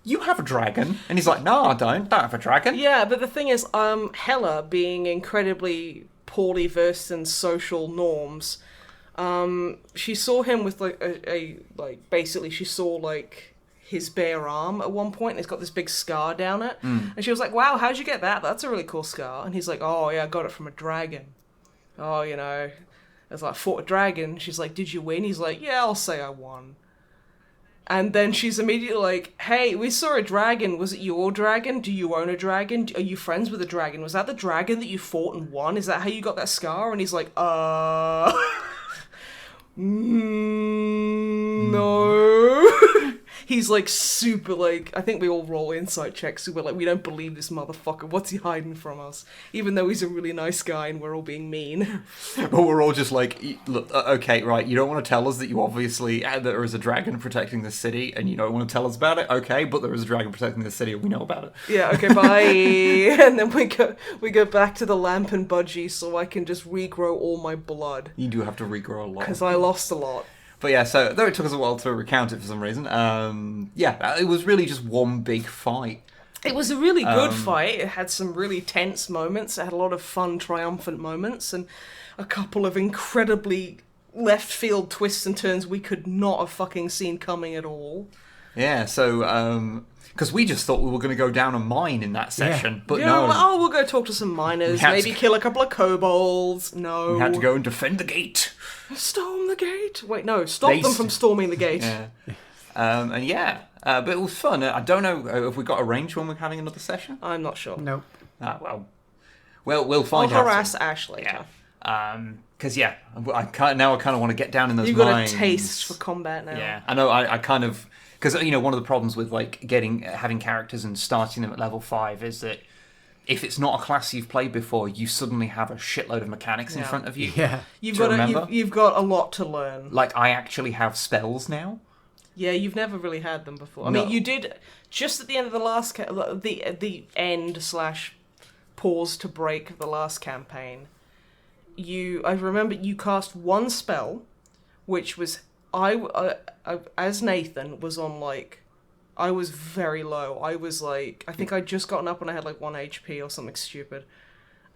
you have a dragon? And he's like, no, I don't have a dragon. Yeah, but the thing is, Hela, being incredibly poorly versed in social norms, she saw him with like basically she saw like his bare arm at one point, and it's got this big scar down it. And she was like, wow, how'd you get that? That's a really cool scar. And he's like, oh yeah, I got it from a dragon. Oh, you know, it's like, fought a dragon. She's like, did you win? He's like, yeah, I'll say I won. And then she's immediately like, hey, we saw a dragon. Was it your dragon? Do you own a dragon? Are you friends with a dragon? Was that the dragon that you fought and won? Is that how you got that scar? And he's like, no. He's like super like, I think we all roll insight checks. So we're like, we don't believe this motherfucker. What's he hiding from us? Even though he's a really nice guy and we're all being mean. But we're all just like, look, okay, right, you don't want to tell us that you obviously, that there is a dragon protecting the city and you don't want to tell us about it? Okay, but there is a dragon protecting the city and we know about it. Yeah, okay, bye. And then we go back to the lamp and budgie so I can just regrow all my blood. You do have to regrow a lot. Because I lost a lot. But yeah, so though it took us a while to recount it for some reason, it was really just one big fight. It was a really good fight. It had some really tense moments. It had a lot of fun, triumphant moments, and a couple of incredibly left field twists and turns we could not have fucking seen coming at all. Yeah, so because we just thought we were going to go down a mine in that session, but no. We'll go talk to some miners, maybe kill a couple of kobolds. No. We had to go and defend the gate. Storm the gate? Wait, no, stop them from storming the gate. Yeah. But it was fun. I don't know if we got arranged when we're having another session. I'm not sure. Nope. Well, we'll find out. I'll harass Ash later. Yeah. Because I kind of want to get down in those mines. You've got a taste for combat now. Yeah, I know. I kind of, because one of the problems with like having characters and starting them at level 5 is that if it's not a class you've played before, you suddenly have a shitload of mechanics in front of you. Yeah, you've got a lot to learn. Like I actually have spells now. Yeah, you've never really had them before. I mean, you did just at the end of the last the end / pause to break of the last campaign. I remember you cast one spell, which was I as Nathan was on like. I was very low. I was like, I think I'd just gotten up and I had like 1 HP or something stupid.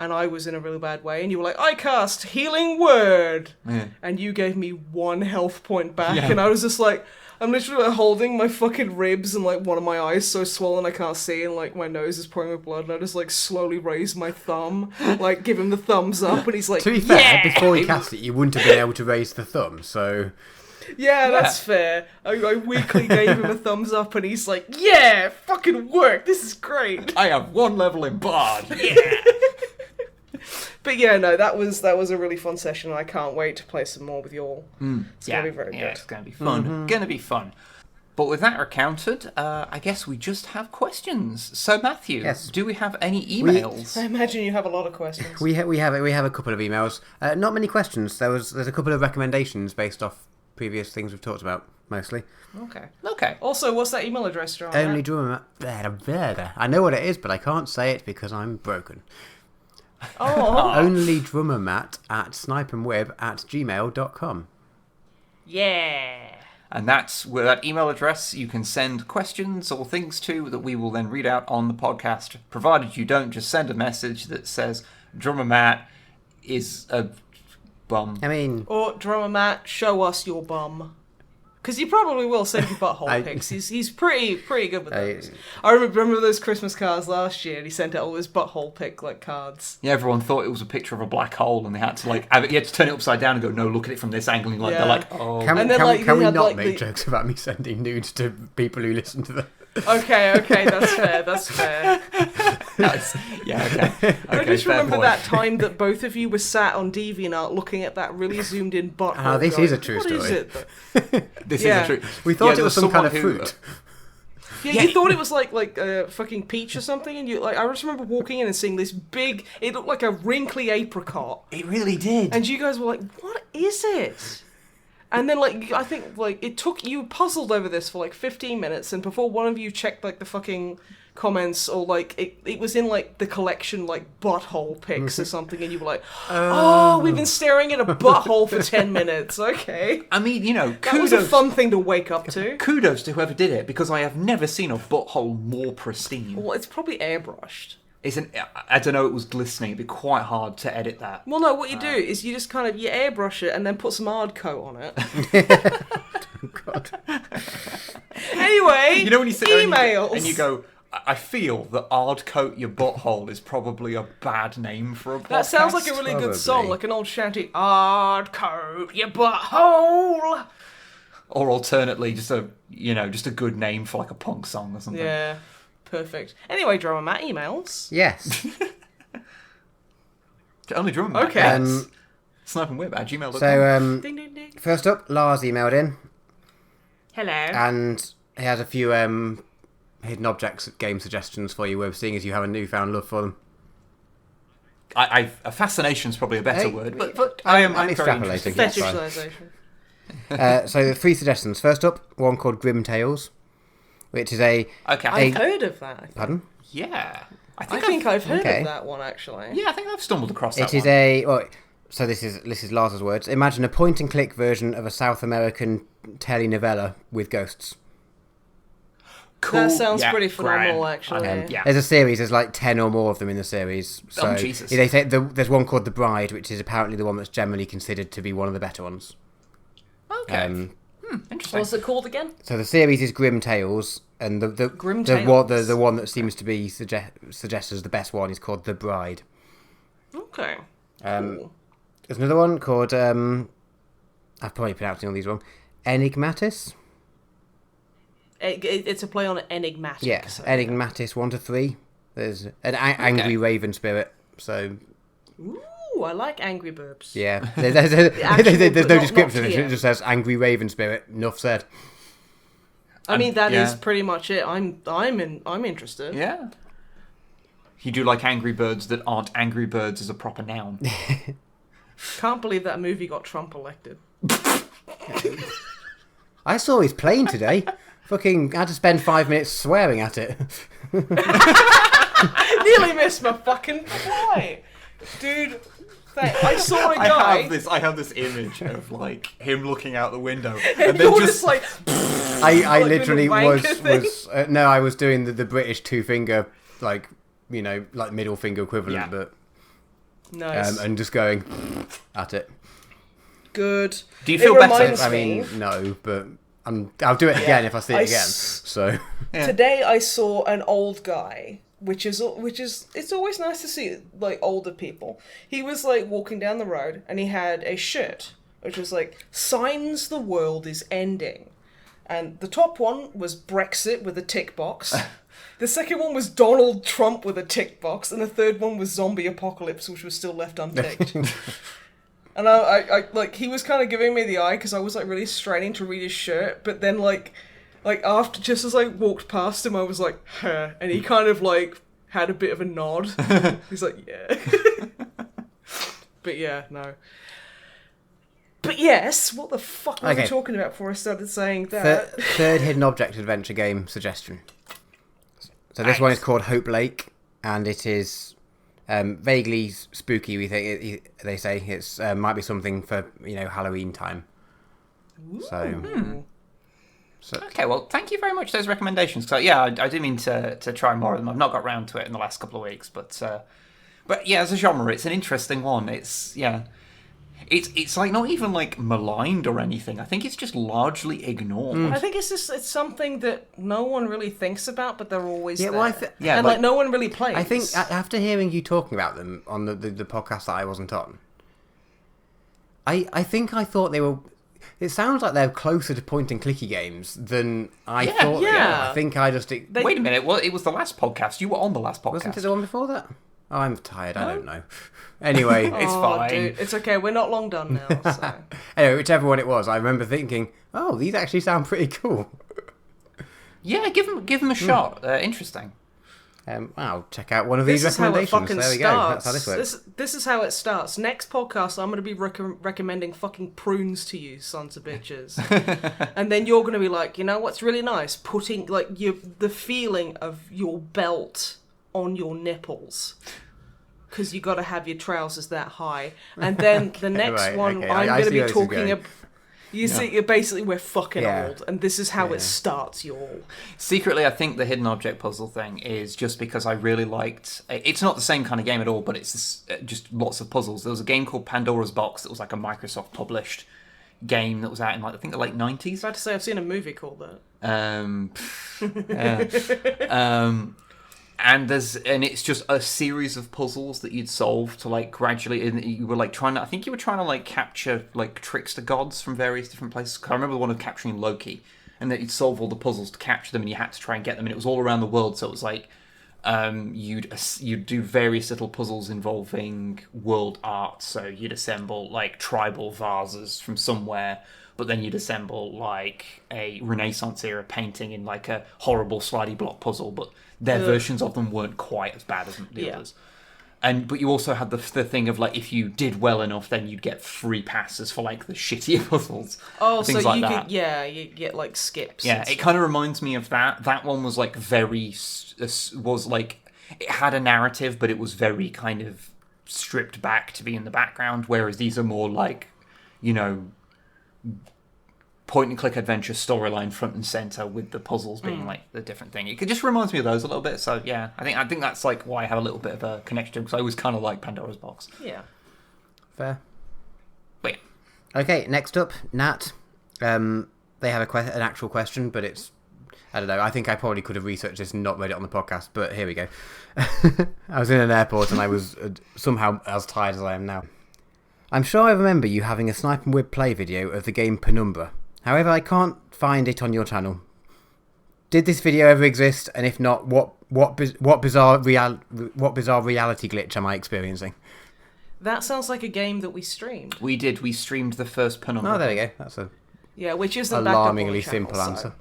And I was in a really bad way. And you were like, I cast Healing Word. Yeah. And you gave me 1 health point back. Yeah. And I was just like, I'm literally like, holding my fucking ribs and like one of my eyes so swollen I can't see. And like my nose is pouring with blood. And I just like slowly raise my thumb, like give him the thumbs up. And he's like, to be fair, before he cast it, you wouldn't have been able to raise the thumb. So... Yeah, that's fair. I weakly gave him a thumbs up and he's like, yeah, fucking work, this is great. I have 1 level in Bard, yeah. But yeah, no, that was a really fun session and I can't wait to play some more with you all. It's going to be very good. It's going to be fun. Mm-hmm. Going to be fun. But with that recounted, I guess we just have questions. So Matthew, do we have any emails? I imagine you have a lot of questions. We have a couple of emails. Not many questions. There's a couple of recommendations based off previous things we've talked about, mostly. Okay. Also, what's that email address, John? Only drummer... I know what it is, but I can't say it because I'm broken. Only drummermat at snipeandweb@gmail.com. Yeah. And that's where that email address you can send questions or things to that we will then read out on the podcast, provided you don't just send a message that says, Drummer Matt is a... bum. I mean... Or, Drummer Matt, show us your bum. Because he probably will send you butthole pics. He's pretty good with those. I remember those Christmas cards last year, and he sent out all those butthole pic cards. Yeah, everyone thought it was a picture of a black hole, and they had to you had to turn it upside down and go, no, look at it from this angle. And they're like, oh. Can we not make jokes about me sending nudes to people who listen to them? Okay, that's fair. Yeah, okay. I just remember that time that both of you were sat on DeviantArt looking at that really zoomed in butthole. This is a true story. What is it? This is a true. We thought it was some kind of fruit. Yeah, you thought it was like a fucking peach or something, and I just remember walking in and seeing this big. It looked like a wrinkly apricot. It really did. And you guys were like, "What is it?" And then, I think, it took... You puzzled over this for, 15 minutes, and before one of you checked, the fucking comments, or, it was in, the collection, butthole pics or something, and you were like, oh, we've been staring at a butthole for 10 minutes, okay. I mean, kudos. That was a fun thing to wake up to. Kudos to whoever did it, because I have never seen a butthole more pristine. Well, it's probably airbrushed. I don't know, it was glistening. It'd be quite hard to edit that. Well, no, what you do is you just you airbrush it and then put some Ardcoat on it. Oh, God. Anyway, when you sit there emails. and you go, I feel that Ardcoat your butthole is probably a bad name for a podcast. That sounds like a really good song, like an old shanty. Ardcoat your butthole. Or alternately, just a good name for a punk song or something. Yeah. Perfect. Anyway, Drummer Matt, emails. Yes. Only Drummer Matt. Okay. Snipeandwhip@gmail.com. So, Ding, ding, ding. first up, Lars emailed in. Hello. And he has a few hidden objects game suggestions for you, seeing as you have a newfound love for them. A fascination's probably a better word, but I'm extrapolating. Fetishization. So, 3 suggestions. First up, one called Grim Tales, which is Okay. I've heard of that. Pardon? Yeah. I think I've heard of that one, actually. Yeah, I think I've stumbled across that one. It is so this is Lars's words. Imagine a point-and-click version of a South American telenovela with ghosts. Cool. That sounds pretty phenomenal, actually. There's a series. There's 10 or more of them in the series. So Jesus. They say there's one called The Bride, which is apparently the one that's generally considered to be one of the better ones. Okay. Interesting. What's it called again? So the series is Grim Tales, and the one that seems to be suggested as the best one is called The Bride. Okay. Cool. There's another one called I'm probably pronouncing all these wrong. Enigmatis. It's a play on enigmatic. Yes, so. Enigmatis 1 to 3. There's an angry raven spirit. So. Ooh, I like Angry Birds. Yeah, there's no description. It just says angry raven spirit. Enough said. I mean, that is pretty much it. I'm interested. Yeah. You do like Angry Birds that aren't Angry Birds as a proper noun. Can't believe that movie got Trump elected. I saw his plane today. Fucking had to spend 5 minutes swearing at it. Nearly missed my fucking flight. Dude, I saw a guy... I have this image of, him looking out the window. And then just I literally was no, I was doing the British 2-finger, middle finger equivalent, but... Nice. And just going at it. Good. Do you feel better? I mean, no, but I'll do it again if I see it again. So today I saw an old guy, which is it's always nice to see older people. He was walking down the road and he had a shirt which was "Signs the world is ending," and the top one was Brexit with a tick box. The second one was Donald Trump with a tick box, and the third one was zombie apocalypse, which was still left unticked. And I he was kind of giving me the eye because I was really straining to read his shirt, but then after, just as I walked past him, I was like, huh, and he kind of had a bit of a nod. He's like, yeah. But yeah, no. But yes, what the fuck were we talking about before I started saying that? Third hidden object adventure game suggestion. So this one is called Hope Lake, and it is vaguely spooky. We think they say it's might be something for Halloween time. Ooh. So okay, well, thank you very much for those recommendations. So I do mean to try more of them. I've not got round to it in the last couple of weeks, but yeah, as a genre, it's an interesting one. It's It's like not even like maligned or anything. I think it's just largely ignored. I think it's something that no one really thinks about, but they're always there. Well, and like no one really plays. I think after hearing you talking about them on the podcast that I wasn't on, I think I thought they were. It sounds like they're closer to point and clicky games than I thought they were. I think I just... Wait a minute, well, it was the last podcast. You were on the last podcast. Wasn't it the one before that? Oh, I'm tired, I don't know. Anyway. It's fine. Dude, it's okay, we're not long done now, so... Anyway, whichever one it was, I remember thinking, oh, these actually sound pretty cool. Yeah, give them a shot. Interesting. I'll check out one of these recommendations. There we go. That's how this works. This is how it starts. Next podcast, I'm going to be recommending fucking prunes to you, sons of bitches. And then you're going to be like, you know what's really nice? Putting like the feeling of your belt on your nipples. Because you got to have your trousers that high. And then the next one, I'm going to be talking about... You see, basically, we're fucking old, and this is how it starts, y'all. Secretly, I think the hidden object puzzle thing is just because I really liked... It's not the same kind of game at all, but it's just lots of puzzles. There was a game called Pandora's Box that was like a Microsoft-published game that was out in, like, I think, the late 90s. I was about to say, I've seen a movie called that. And it's just a series of puzzles that you'd solve to like gradually, and you were like trying to, I think you were trying to like capture like trickster gods from various different places. I remember the one of capturing Loki, and that you'd solve all the puzzles to capture them, and you had to try and get them, and it was all around the world. So it was like you'd do various little puzzles involving world art. So you'd assemble like tribal vases from somewhere, but then you'd assemble like a Renaissance era painting in like a horrible slidey block puzzle, but their versions of them weren't quite as bad as the others. But you also had the thing of like, if you did well enough, then you'd get free passes for like the shittier puzzles. Oh, things so like you that. could, you get like skips. Yeah, it kind of reminds me of that. That one was like was like, it had a narrative, but it was very kind of stripped back to be in the background. Whereas these are more like, you know, point and click adventure storyline front and center with the puzzles being like the different thing. It just reminds me of those a little bit. So yeah, I think that's like why I have a little bit of a connection to them, because I always kind of like Pandora's Box. Yeah. Fair. But yeah. Okay, next up, Nat. They have an actual question, but it's, I don't know, I think I probably could have researched this and not read it on the podcast, but here we go. I was in an airport and I was somehow as tired as I am now. I'm sure I remember you having a Snipe and Whip play video of the game Penumbra. However, I can't find it on your channel. Did this video ever exist? And if not, what bizarre reality glitch am I experiencing? That sounds like a game that we streamed. we did. We streamed the first Penumbra. Oh, there we go. That's a which is alarmingly simple answer.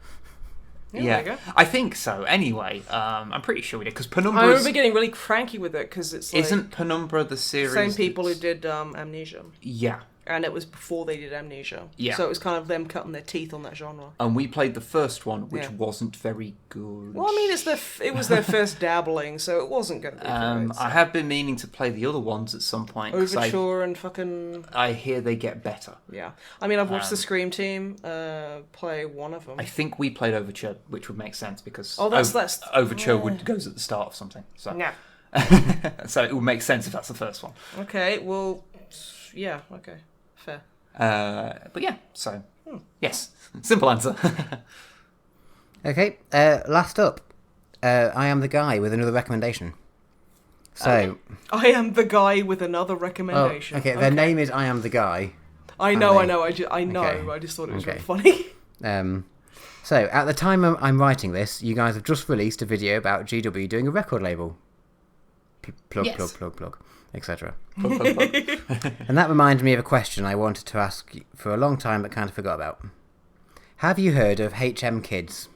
Yeah, there you go. I think so. Anyway, I'm pretty sure we did, because Penumbra. I remember getting really cranky with it because it's like isn't Penumbra the series? same people who did Amnesia. Yeah. And it was before they did Amnesia. Yeah. So it was kind of them cutting their teeth on that genre. And we played the first one, which wasn't very good. Well, I mean, it was their first dabbling, so it wasn't going to be great. I have been meaning to play the other ones at some point. Overture and fucking... I hear they get better. Yeah. I mean, I've watched the Scream team play one of them. I think we played Overture, which would make sense, because that's Overture goes at the start of something. So. Yeah. So it would make sense if that's the first one. Okay, well, yeah, okay. Fair. But yeah, so yes, simple answer. Okay, last up, I am the guy with another recommendation. So I am the guy with another recommendation. Okay, their name is I am the guy. I know. Okay. I just thought it was really funny. So at the time I'm writing this, you guys have just released a video about GW doing a record label. Plug, etc. And that reminded me of a question I wanted to ask for a long time but kind of forgot about. Have you heard of HM Kids?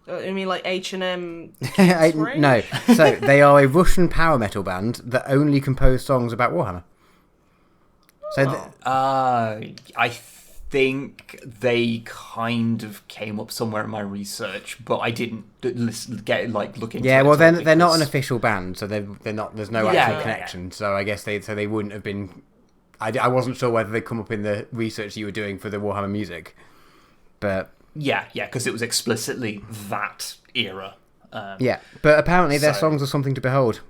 I mean, like H&M? No. So they are a Russian power metal band that only compose songs about Warhammer. So I think they kind of came up somewhere in my research, but I didn't look into it. Yeah, well, they're not an official band, so they're not. There's no actual connection. Yeah. So I guess they wouldn't have been. I wasn't sure whether they'd come up in the research you were doing for the Warhammer music, but yeah, because it was explicitly that era. but apparently their So- songs are something to behold.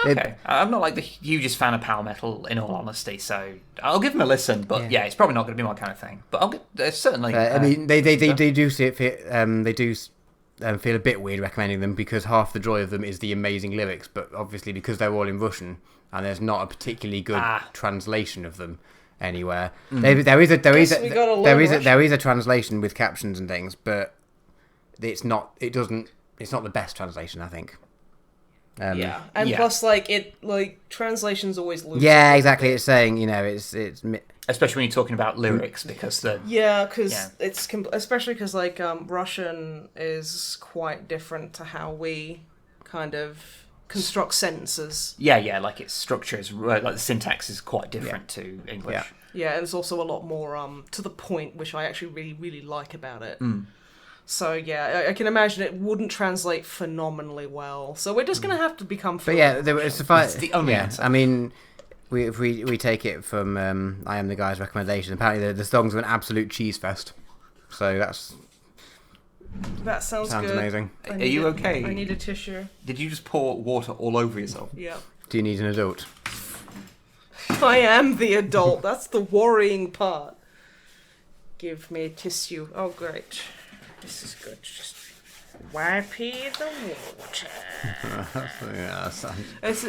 Okay, I'm not like the hugest fan of power metal, in all honesty, so I'll give them a listen. But yeah, it's probably not going to be my kind of thing. But I'll get certainly. I mean, they do see it. They do feel a bit weird recommending them because half the joy of them is the amazing lyrics, but obviously because they're all in Russian and there's not a particularly good translation of them anywhere. There is a translation with captions and things, but it's not the best translation, I think. Plus, translations always lose. Yeah, exactly. It's saying, it's especially when you're talking about lyrics, because the especially because Russian is quite different to how we kind of construct sentences. Yeah, like its structure is like the syntax is quite different to English. Yeah, and it's also a lot more to the point, which I actually really, really like about it. So yeah, I can imagine it wouldn't translate phenomenally well. So we're just gonna have to become. But yeah, it's the only answer. I mean, if we take it from I Am the Guy's recommendation, apparently the songs are an absolute cheese fest. So that sounds good. Amazing. Are you okay? I need a tissue. Did you just pour water all over yourself? Yeah. Do you need an adult? I am the adult. That's the worrying part. Give me a tissue. Oh, great. This is good. Just wipe the water. Yeah, sounds It's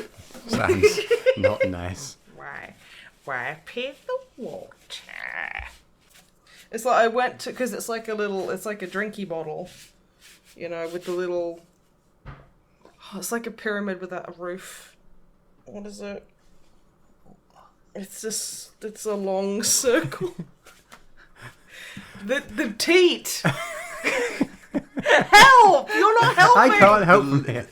not nice. Wipe the water. It's like I went to, because it's like a drinky bottle, with the little. Oh, it's like a pyramid without a roof. What is it? It's a long circle. The teat. Help! You're not helping. I can't help from here.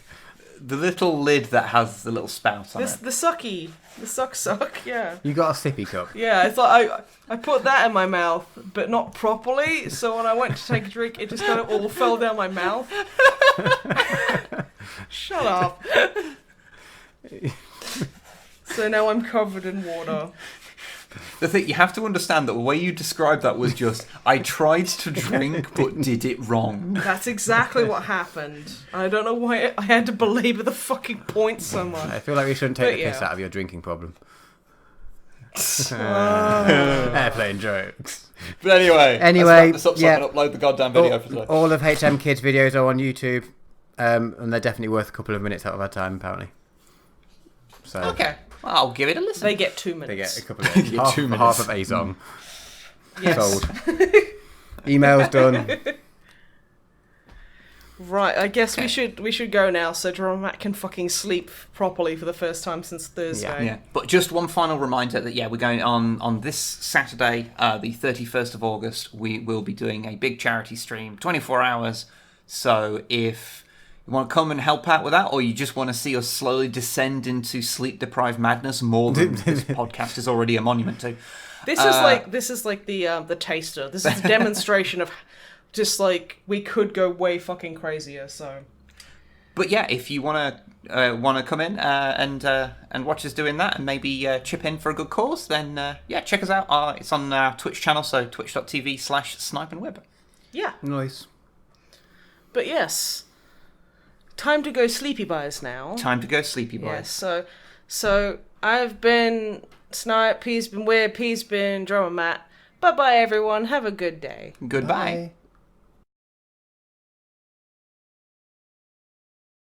The little lid that has the little spout on it. The sucky. The suck, yeah. You got a sippy cup. Yeah, it's like I put that in my mouth, but not properly, so when I went to take a drink, it just kind of all fell down my mouth. Shut up. So now I'm covered in water. The thing, you have to understand that the way you described that was just, I tried to drink, but did it wrong. That's exactly what happened. I don't know why I had to belabor the fucking point so much. I feel like we shouldn't take the piss out of your drinking problem. Oh. Airplane jokes. But anyway, let's wrap this up so I can upload the goddamn video for today. All of HM Kids' videos are on YouTube, and they're definitely worth a couple of minutes out of our time, apparently. So Okay. I'll give it a listen. They get 2 minutes. they get a couple of minutes. half, 2 minutes. half of a song. Yes. Sold. Email's done. Right, I guess we should go now so Matt can fucking sleep properly for the first time since Thursday. Yeah. But just one final reminder that we're going on this Saturday, the 31st of August. We will be doing a big charity stream, 24 hours. So if you want to come and help out with that, or you just want to see us slowly descend into sleep-deprived madness more than this podcast is already a monument to. This is like the taster. This is a demonstration of just like we could go way fucking crazier. So, but yeah, if you want to come in and watch us doing that and maybe chip in for a good cause, then check us out. It's on our Twitch channel, so twitch.tv/snipeandweb. Yeah, Nice. but yes. Time to go sleepy boys now. Time to go sleepy boys. Yes, so I've been Snipe, he's been Weird, he's been Drummer Matt. Bye-bye, everyone. Have a good day. Goodbye. Bye.